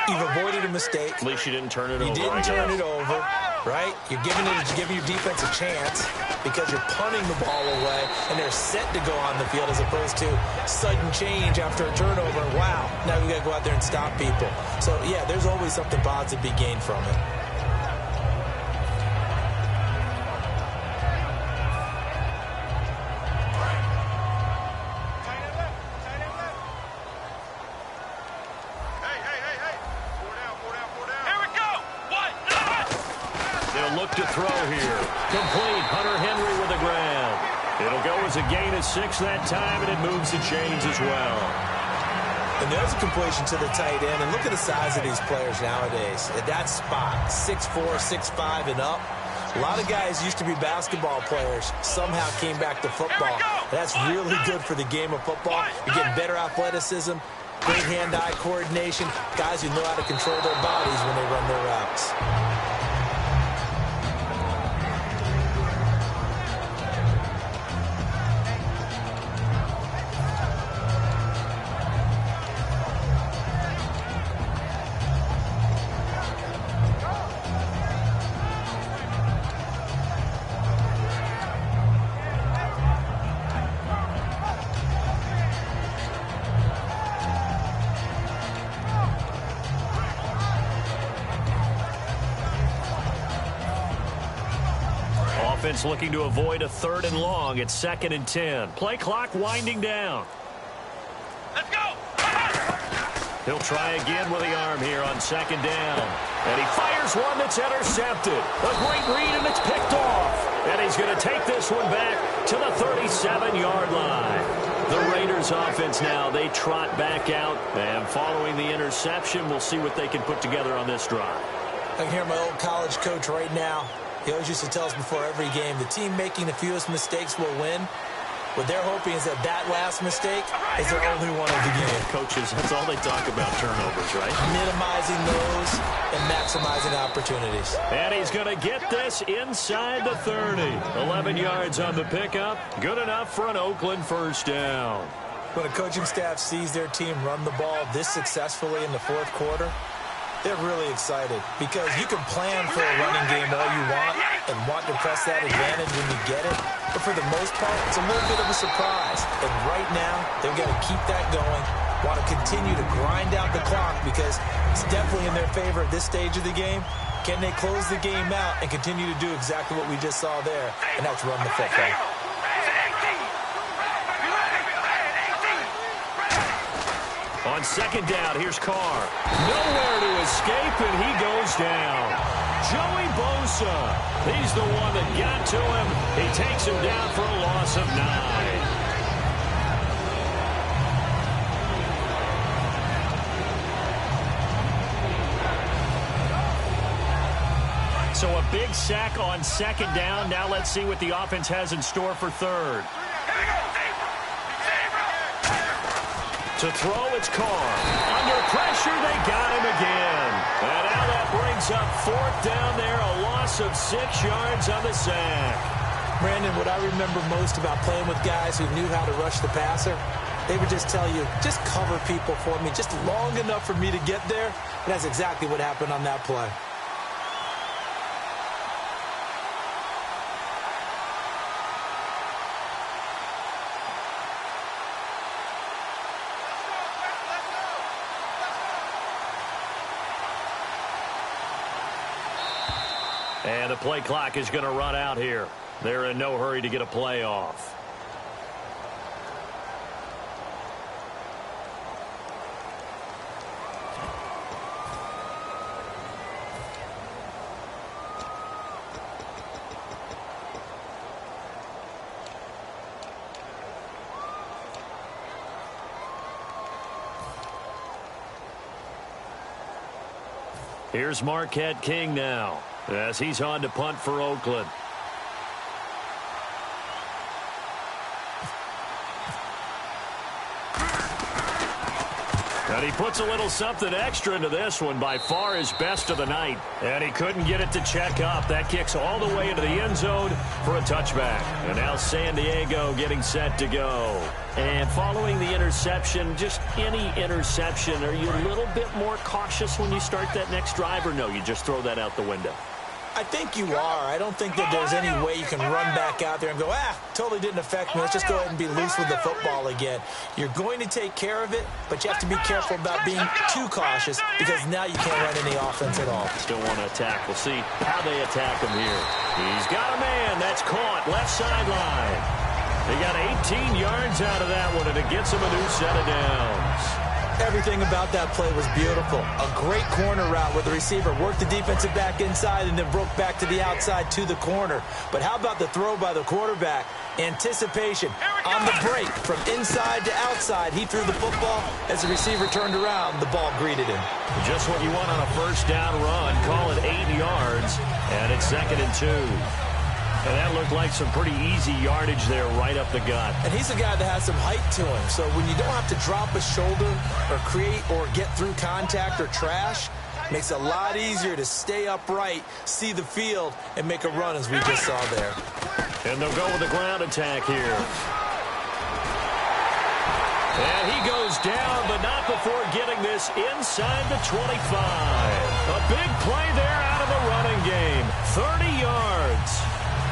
[SPEAKER 4] you've avoided a mistake.
[SPEAKER 3] At least you didn't turn it over.
[SPEAKER 4] You didn't turn it over, right? You're giving your defense a chance because you're punting the ball away, and they're set to go on the field as opposed to sudden change after a turnover. Wow, now we got to go out there and stop people. So, yeah, there's always something positive to be gained from it.
[SPEAKER 3] To throw here. Complete. Hunter Henry with a grab. It'll go as a gain of 6 that time, and it moves the chains as well.
[SPEAKER 4] And there's a completion to the tight end. And look at the size of these players nowadays. At that spot, 6'4", 6'5", and up. A lot of guys used to be basketball players, somehow came back to football. That's really good for the game of football. You're getting better athleticism, great hand-eye coordination, guys who know how to control their bodies when they run their routes.
[SPEAKER 3] offense looking to avoid a 3rd and long. It's 2nd and 10. Play clock winding down.
[SPEAKER 5] Let's go!
[SPEAKER 3] He'll try again with the arm here on 2nd down. And he fires one that's intercepted. A great read, and it's picked off. And he's going to take this one back to the 37-yard line. The Raiders offense now, they trot back out. And following the interception, we'll see what they can put together on this drive.
[SPEAKER 4] I can hear my old college coach right now. He always used to tell us before every game, the team making the fewest mistakes will win. What they're hoping is that last mistake is their only one of the game.
[SPEAKER 3] Coaches, that's all they talk about, turnovers, right?
[SPEAKER 4] Minimizing those and maximizing opportunities.
[SPEAKER 3] And he's going to get this inside the 30. 11 yards on the pickup. Good enough for an Oakland 1st down.
[SPEAKER 4] When a coaching staff sees their team run the ball this successfully in the 4th quarter, they're really excited because you can plan for a running game all you want to press that advantage when you get it. But for the most part, it's a little bit of a surprise. And right now, they've got to keep that going, want to continue to grind out the clock because it's definitely in their favor at this stage of the game. Can they close the game out and continue to do exactly what we just saw there, and that's run the football?
[SPEAKER 3] On 2nd down, here's Carr. Nowhere to escape, and he goes down. Joey Bosa. He's the one that got to him. He takes him down for a loss of 9. So a big sack on 2nd down. Now let's see what the offense has in store for 3rd. To throw, it's Carr. Under pressure, they got him again. And now that brings up 4th down there, a loss of 6 yards on the sack.
[SPEAKER 4] Brandon, what I remember most about playing with guys who knew how to rush the passer, they would just tell you, just cover people for me, just long enough for me to get there. And that's exactly what happened on that play.
[SPEAKER 3] And the play clock is going to run out here. They're in no hurry to get a play off. Here's Marquette King now, as he's on to punt for Oakland. And he puts a little something extra into this one, by far his best of the night. And he couldn't get it to check up. That kicks all the way into the end zone for a touchback. And now San Diego getting set to go. And following the interception, just any interception, are you a little bit more cautious when you start that next drive, or no, you just throw that out the window?
[SPEAKER 4] I think you are. I don't think that there's any way you can run back out there and go, totally didn't affect me. Let's just go ahead and be loose with the football again. You're going to take care of it, but you have to be careful about being too cautious because now you can't run any offense at all.
[SPEAKER 3] Still want to attack. We'll see how they attack him here. He's got a man. That's caught. Left sideline. They got 18 yards out of that one, and it gets him a new set of downs.
[SPEAKER 4] Everything about that play was beautiful. A great corner route where the receiver worked the defensive back inside and then broke back to the outside to the corner. But how about the throw by the quarterback? Anticipation on the break from inside to outside. He threw the football. As the receiver turned around, the ball greeted him.
[SPEAKER 3] Just what you want on a first down run. Call it 8 yards, and it's 2nd and 2. And that looked like some pretty easy yardage there right up the gut.
[SPEAKER 4] And he's a guy that has some height to him. So when you don't have to drop a shoulder or create or get through contact or trash, makes it a lot easier to stay upright, see the field, and make a run as we just saw there.
[SPEAKER 3] And they'll go with the ground attack here. And he goes down, but not before getting this inside the 25. A big play there out of the running game. 30 yards.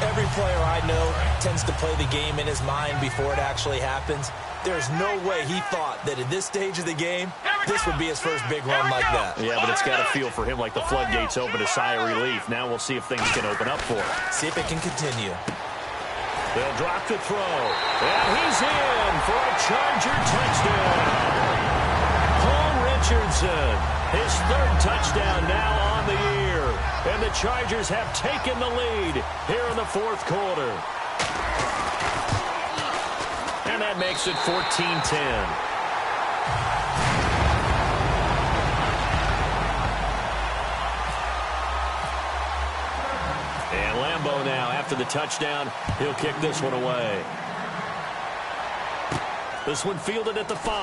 [SPEAKER 4] Every player I know tends to play the game in his mind before it actually happens. There's no way he thought that at this stage of the game, this would be his first big run like that.
[SPEAKER 3] Yeah, but it's got to feel for him like the floodgates open, a sigh of relief. Now we'll see if things can open up for him.
[SPEAKER 4] See if it can continue.
[SPEAKER 3] They'll drop the throw. And he's in for a Charger touchdown. Paul Richardson, his third touchdown now on the year. And the Chargers have taken the lead here in the fourth quarter. And that makes it 14-10. Now, after the touchdown, he'll kick this one away. This one fielded at the 5.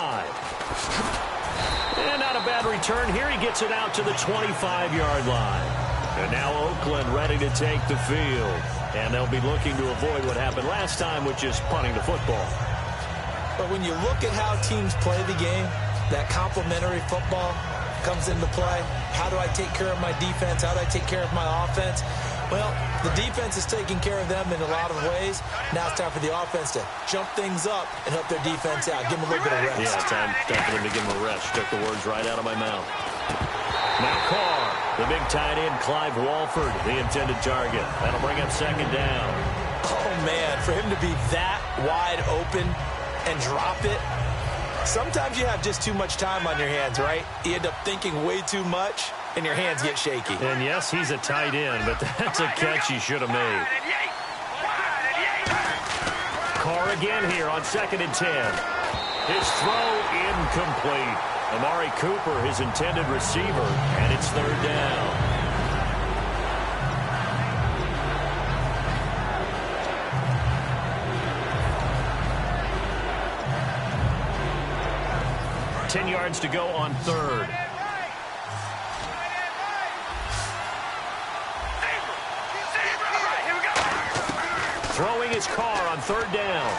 [SPEAKER 3] And not a bad return here. He gets it out to the 25-yard line. And now Oakland ready to take the field. And they'll be looking to avoid what happened last time, which is punting the football.
[SPEAKER 4] But when you look at how teams play the game, that complementary football comes into play. How do I take care of my defense? How do I take care of my offense? Well, the defense is taking care of them in a lot of ways. Now it's time for the offense to jump things up and help their defense out. Give them a little bit of rest.
[SPEAKER 3] Yeah, time for them to give them a rest. Took the words right out of my mouth. Now Carr, the big tight end, Clive Walford, the intended target. That'll bring up second down.
[SPEAKER 4] Oh, man, for him to be that wide open and drop it, sometimes you have just too much time on your hands, right? You end up thinking way too much, and your hands get shaky.
[SPEAKER 3] And yes, he's a tight end, but that's a catch he should have made. Carr again here on 2nd and 10. His throw incomplete. Amari Cooper, his intended receiver, and it's third down. Ten yards to go on third. Throwing his Carr on third down.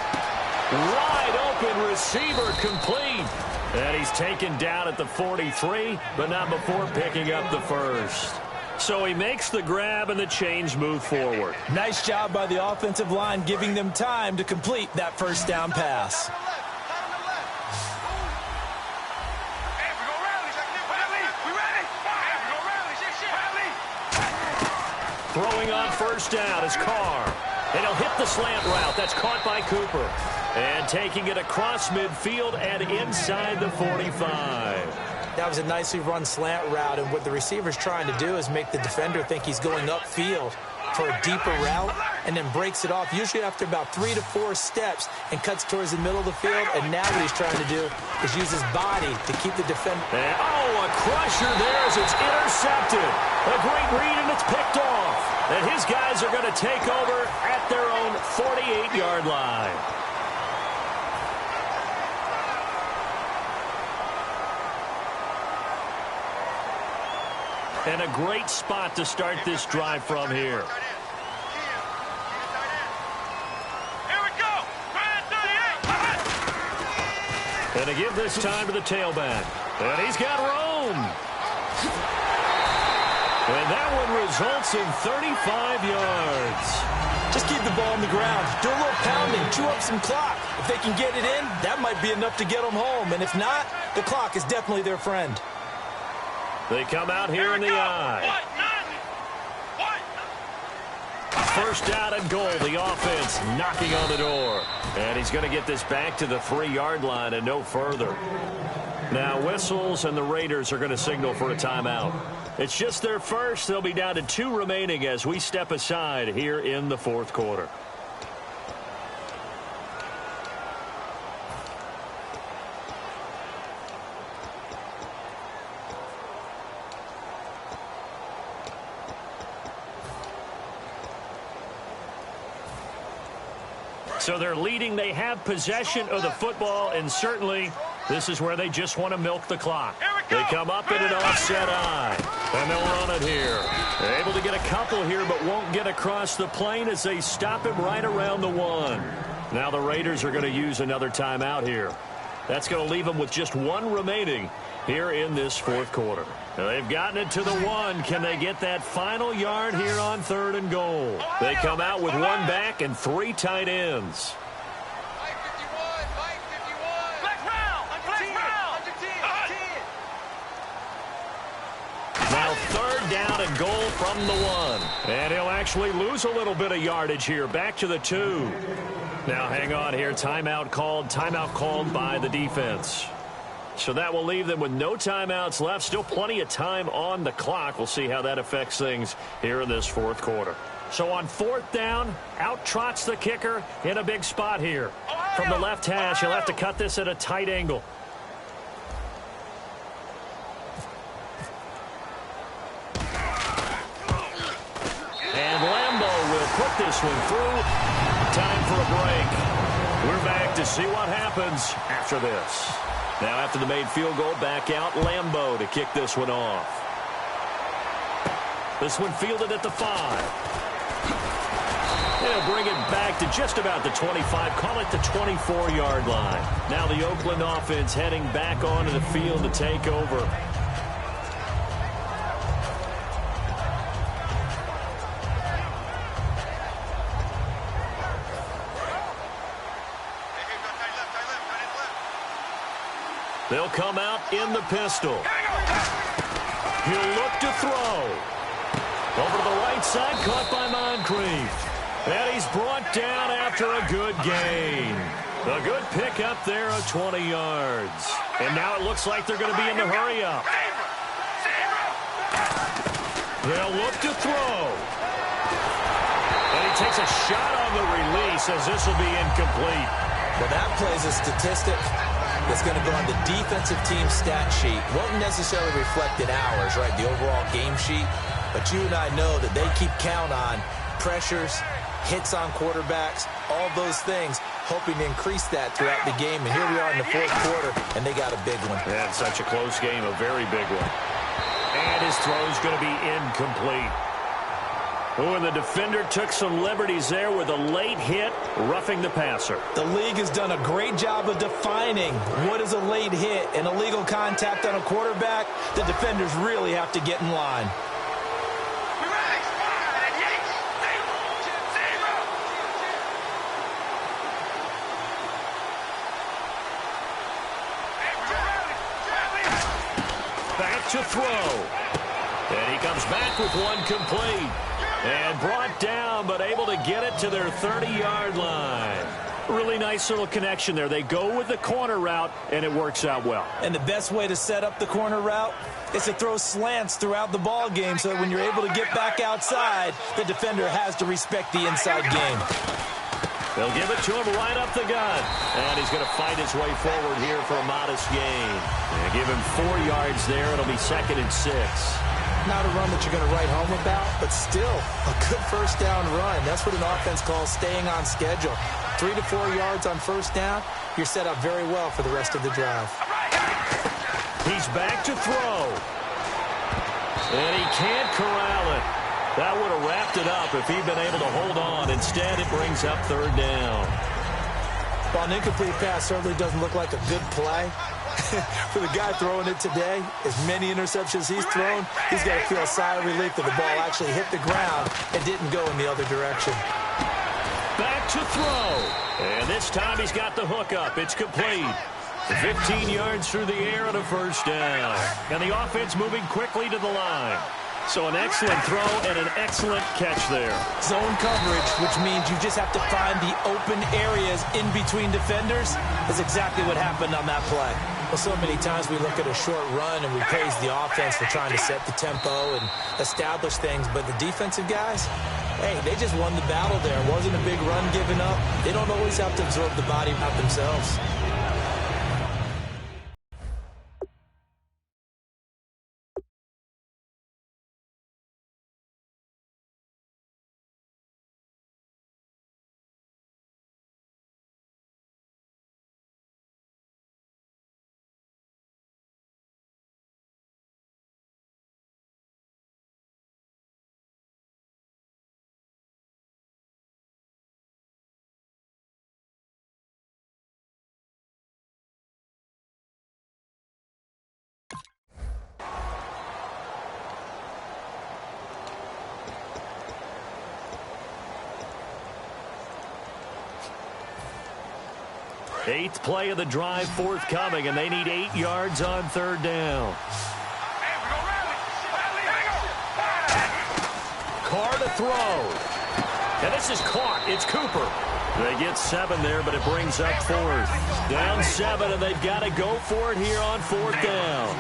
[SPEAKER 3] Wide open receiver complete. And he's taken down at the 43, but not before picking up the first. So he makes the grab and the chains move forward.
[SPEAKER 4] Nice job by the offensive line giving them time to complete that first down pass.
[SPEAKER 3] Throwing on first down is Carr. And he'll hit the slant route. That's caught by Cooper. And taking it across midfield and inside the 45.
[SPEAKER 4] That was a nicely run slant route, and what the receiver's trying to do is make the defender think he's going upfield for a deeper route, and then breaks it off, usually after about 3 to 4 steps, and cuts towards the middle of the field. And now what he's trying to do is use his body to keep the defender.
[SPEAKER 3] And, a crusher there as it's intercepted. A great read, and it's picked off. And his guys are going to take over at their own 48-yard line. And a great spot to start this drive from here.
[SPEAKER 5] Here we go.
[SPEAKER 3] And to give this time to the tailback. And he's got room. And that one results in 35 yards.
[SPEAKER 4] Just keep the ball on the ground. Do a little pounding. Chew up some clock. If they can get it in, that might be enough to get them home. And if not, the clock is definitely their friend.
[SPEAKER 3] They come out here in the eye. First down and goal. The offense knocking on the door. And he's going to get this back to the 3-yard line and no further. Now whistles, and the Raiders are going to signal for a timeout. It's just their first. They'll be down to 2 remaining as we step aside here in the fourth quarter. So they're leading. They have possession of the football, and certainly this is where they just want to milk the clock. They come up in an offset eye, and they'll run it here. They're able to get a couple here, but won't get across the plane as they stop him right around the 1. Now the Raiders are going to use another timeout here. That's going to leave them with just 1 remaining here in this fourth quarter. Now they've gotten it to the 1. Can they get that final yard here on 3rd and goal? They come out with 1 back and 3 tight ends. third down and goal from the 1. And he'll actually lose a little bit of yardage here. Back to the 2. Now hang on here. Timeout called by the defense. So that will leave them with no timeouts left. Still plenty of time on the clock. We'll see how that affects things here in this fourth quarter. So on fourth down, out trots the kicker in a big spot here. From the left hash, he'll have to cut this at a tight angle. And Lambeau will put this one through. Time for a break. We're back to see what happens after this. Now after the made field goal, back out Lambeau to kick this one off. This one fielded at the 5. They'll bring it back to just about the 25, call it the 24-yard line. Now the Oakland offense heading back onto the field to take over. They'll come out in the pistol. He'll look to throw. Over to the right side, caught by Moncrief. And he's brought down after a good gain. A good pick up there of 20 yards. And now it looks like they're going to be in the hurry-up. They'll look to throw. And he takes a shot on the release as this will be incomplete.
[SPEAKER 4] Well, that plays a statistic that's going to go on the defensive team stat sheet. Won't necessarily reflect in ours, right, the overall game sheet. But you and I know that they keep count on pressures, hits on quarterbacks, all those things, hoping to increase that throughout the game. And here we are in the fourth quarter, and they got a big one.
[SPEAKER 3] Yeah, such a close game, a very big one. And his throw's going to be incomplete. Oh, and the defender took some liberties there with a late hit, roughing the passer.
[SPEAKER 4] The league has done a great job of defining what is a late hit and illegal contact on a quarterback. The defenders really have to get in line.
[SPEAKER 3] Back to throw. And he comes back with one complete. And brought down, but able to get it to their 30-yard line. Really nice little connection there. They go with the corner route, and it works out well.
[SPEAKER 4] And the best way to set up the corner route is to throw slants throughout the ball game so that when you're able to get back outside, the defender has to respect the inside game.
[SPEAKER 3] They'll give it to him right up the gut. And he's going to fight his way forward here for a modest gain. And give him 4 yards there. It'll be 2nd and 6.
[SPEAKER 4] Not a run that you're going to write home about, but still a good first down run. That's what an offense calls staying on schedule. 3 to 4 yards on first down, you're set up very well for the rest of the drive.
[SPEAKER 3] He's back to throw. And he can't corral it. That would have wrapped it up if he'd been able to hold on. Instead, it brings up 3rd down.
[SPEAKER 4] While an incomplete pass certainly doesn't look like a good play, for the guy throwing it today, as many interceptions he's thrown, he's got to feel a sigh of relief that the ball actually hit the ground and didn't go in the other direction.
[SPEAKER 3] Back to throw. And this time he's got the hook up. It's complete. 15 yards through the air and a first down. And the offense moving quickly to the line. So an excellent throw and an excellent catch there.
[SPEAKER 4] Zone coverage, which means you just have to find the open areas in between defenders, is exactly what happened on that play. Well, so many times we look at a short run and we praise the offense for trying to set the tempo and establish things, but the defensive guys, hey, they just won the battle there. It wasn't a big run given up. They don't always have to absorb the body out themselves.
[SPEAKER 3] Eighth play of the drive forthcoming, and they need 8 yards on 3rd down. Carr to throw. And this is caught. It's Cooper. They get 7 there, but it brings up 4th. Down 7, and they've got to go for it here on 4th down.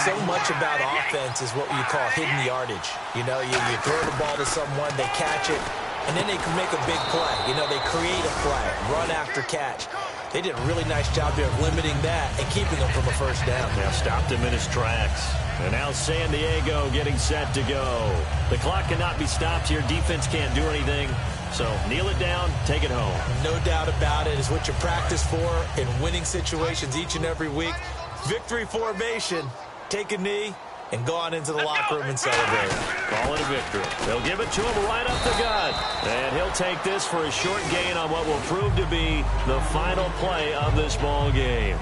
[SPEAKER 4] So much about offense is what you call hidden yardage. You know, you throw the ball to someone, they catch it, and then they can make a big play. You know, they create a play, run after catch. They did a really nice job there of limiting that and keeping them from a first down.
[SPEAKER 3] Yeah, stopped him in his tracks. And now San Diego getting set to go. The clock cannot be stopped here. Defense can't do anything. So kneel it down, take it home.
[SPEAKER 4] No doubt about it. It's what you practice for in winning situations each and every week. Victory formation. Take a knee and go on into the locker room and celebrate.
[SPEAKER 3] Call it a victory. They'll give it to him right up the gut. And he'll take this for a short gain on what will prove to be the final play of this ball game.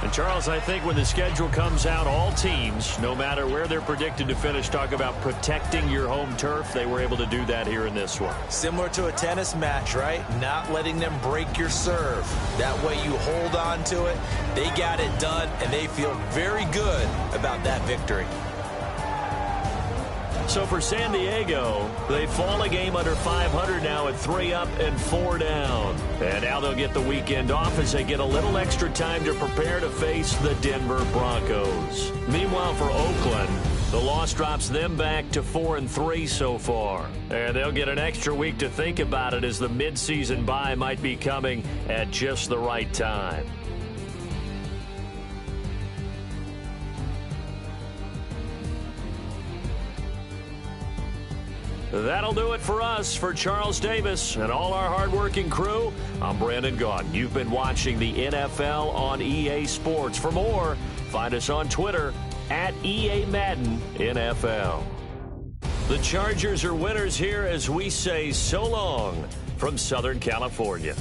[SPEAKER 3] And, Charles, I think when the schedule comes out, all teams, no matter where they're predicted to finish, talk about protecting your home turf. They were able to do that here in this one.
[SPEAKER 4] Similar to a tennis match, right? Not letting them break your serve. That way you hold on to it. They got it done, and they feel very good about that victory.
[SPEAKER 3] So for San Diego, they fall a game under 500 now at 3 up and 4 down. And now they'll get the weekend off as they get a little extra time to prepare to face the Denver Broncos. Meanwhile, for Oakland, the loss drops them back to 4-3 so far. And they'll get an extra week to think about it as the midseason bye might be coming at just the right time. That'll do it for us. For Charles Davis and all our hardworking crew, I'm Brandon Gaudin. You've been watching the NFL on EA Sports. For more, find us on Twitter at EA Madden NFL. The Chargers are winners here as we say so long from Southern California.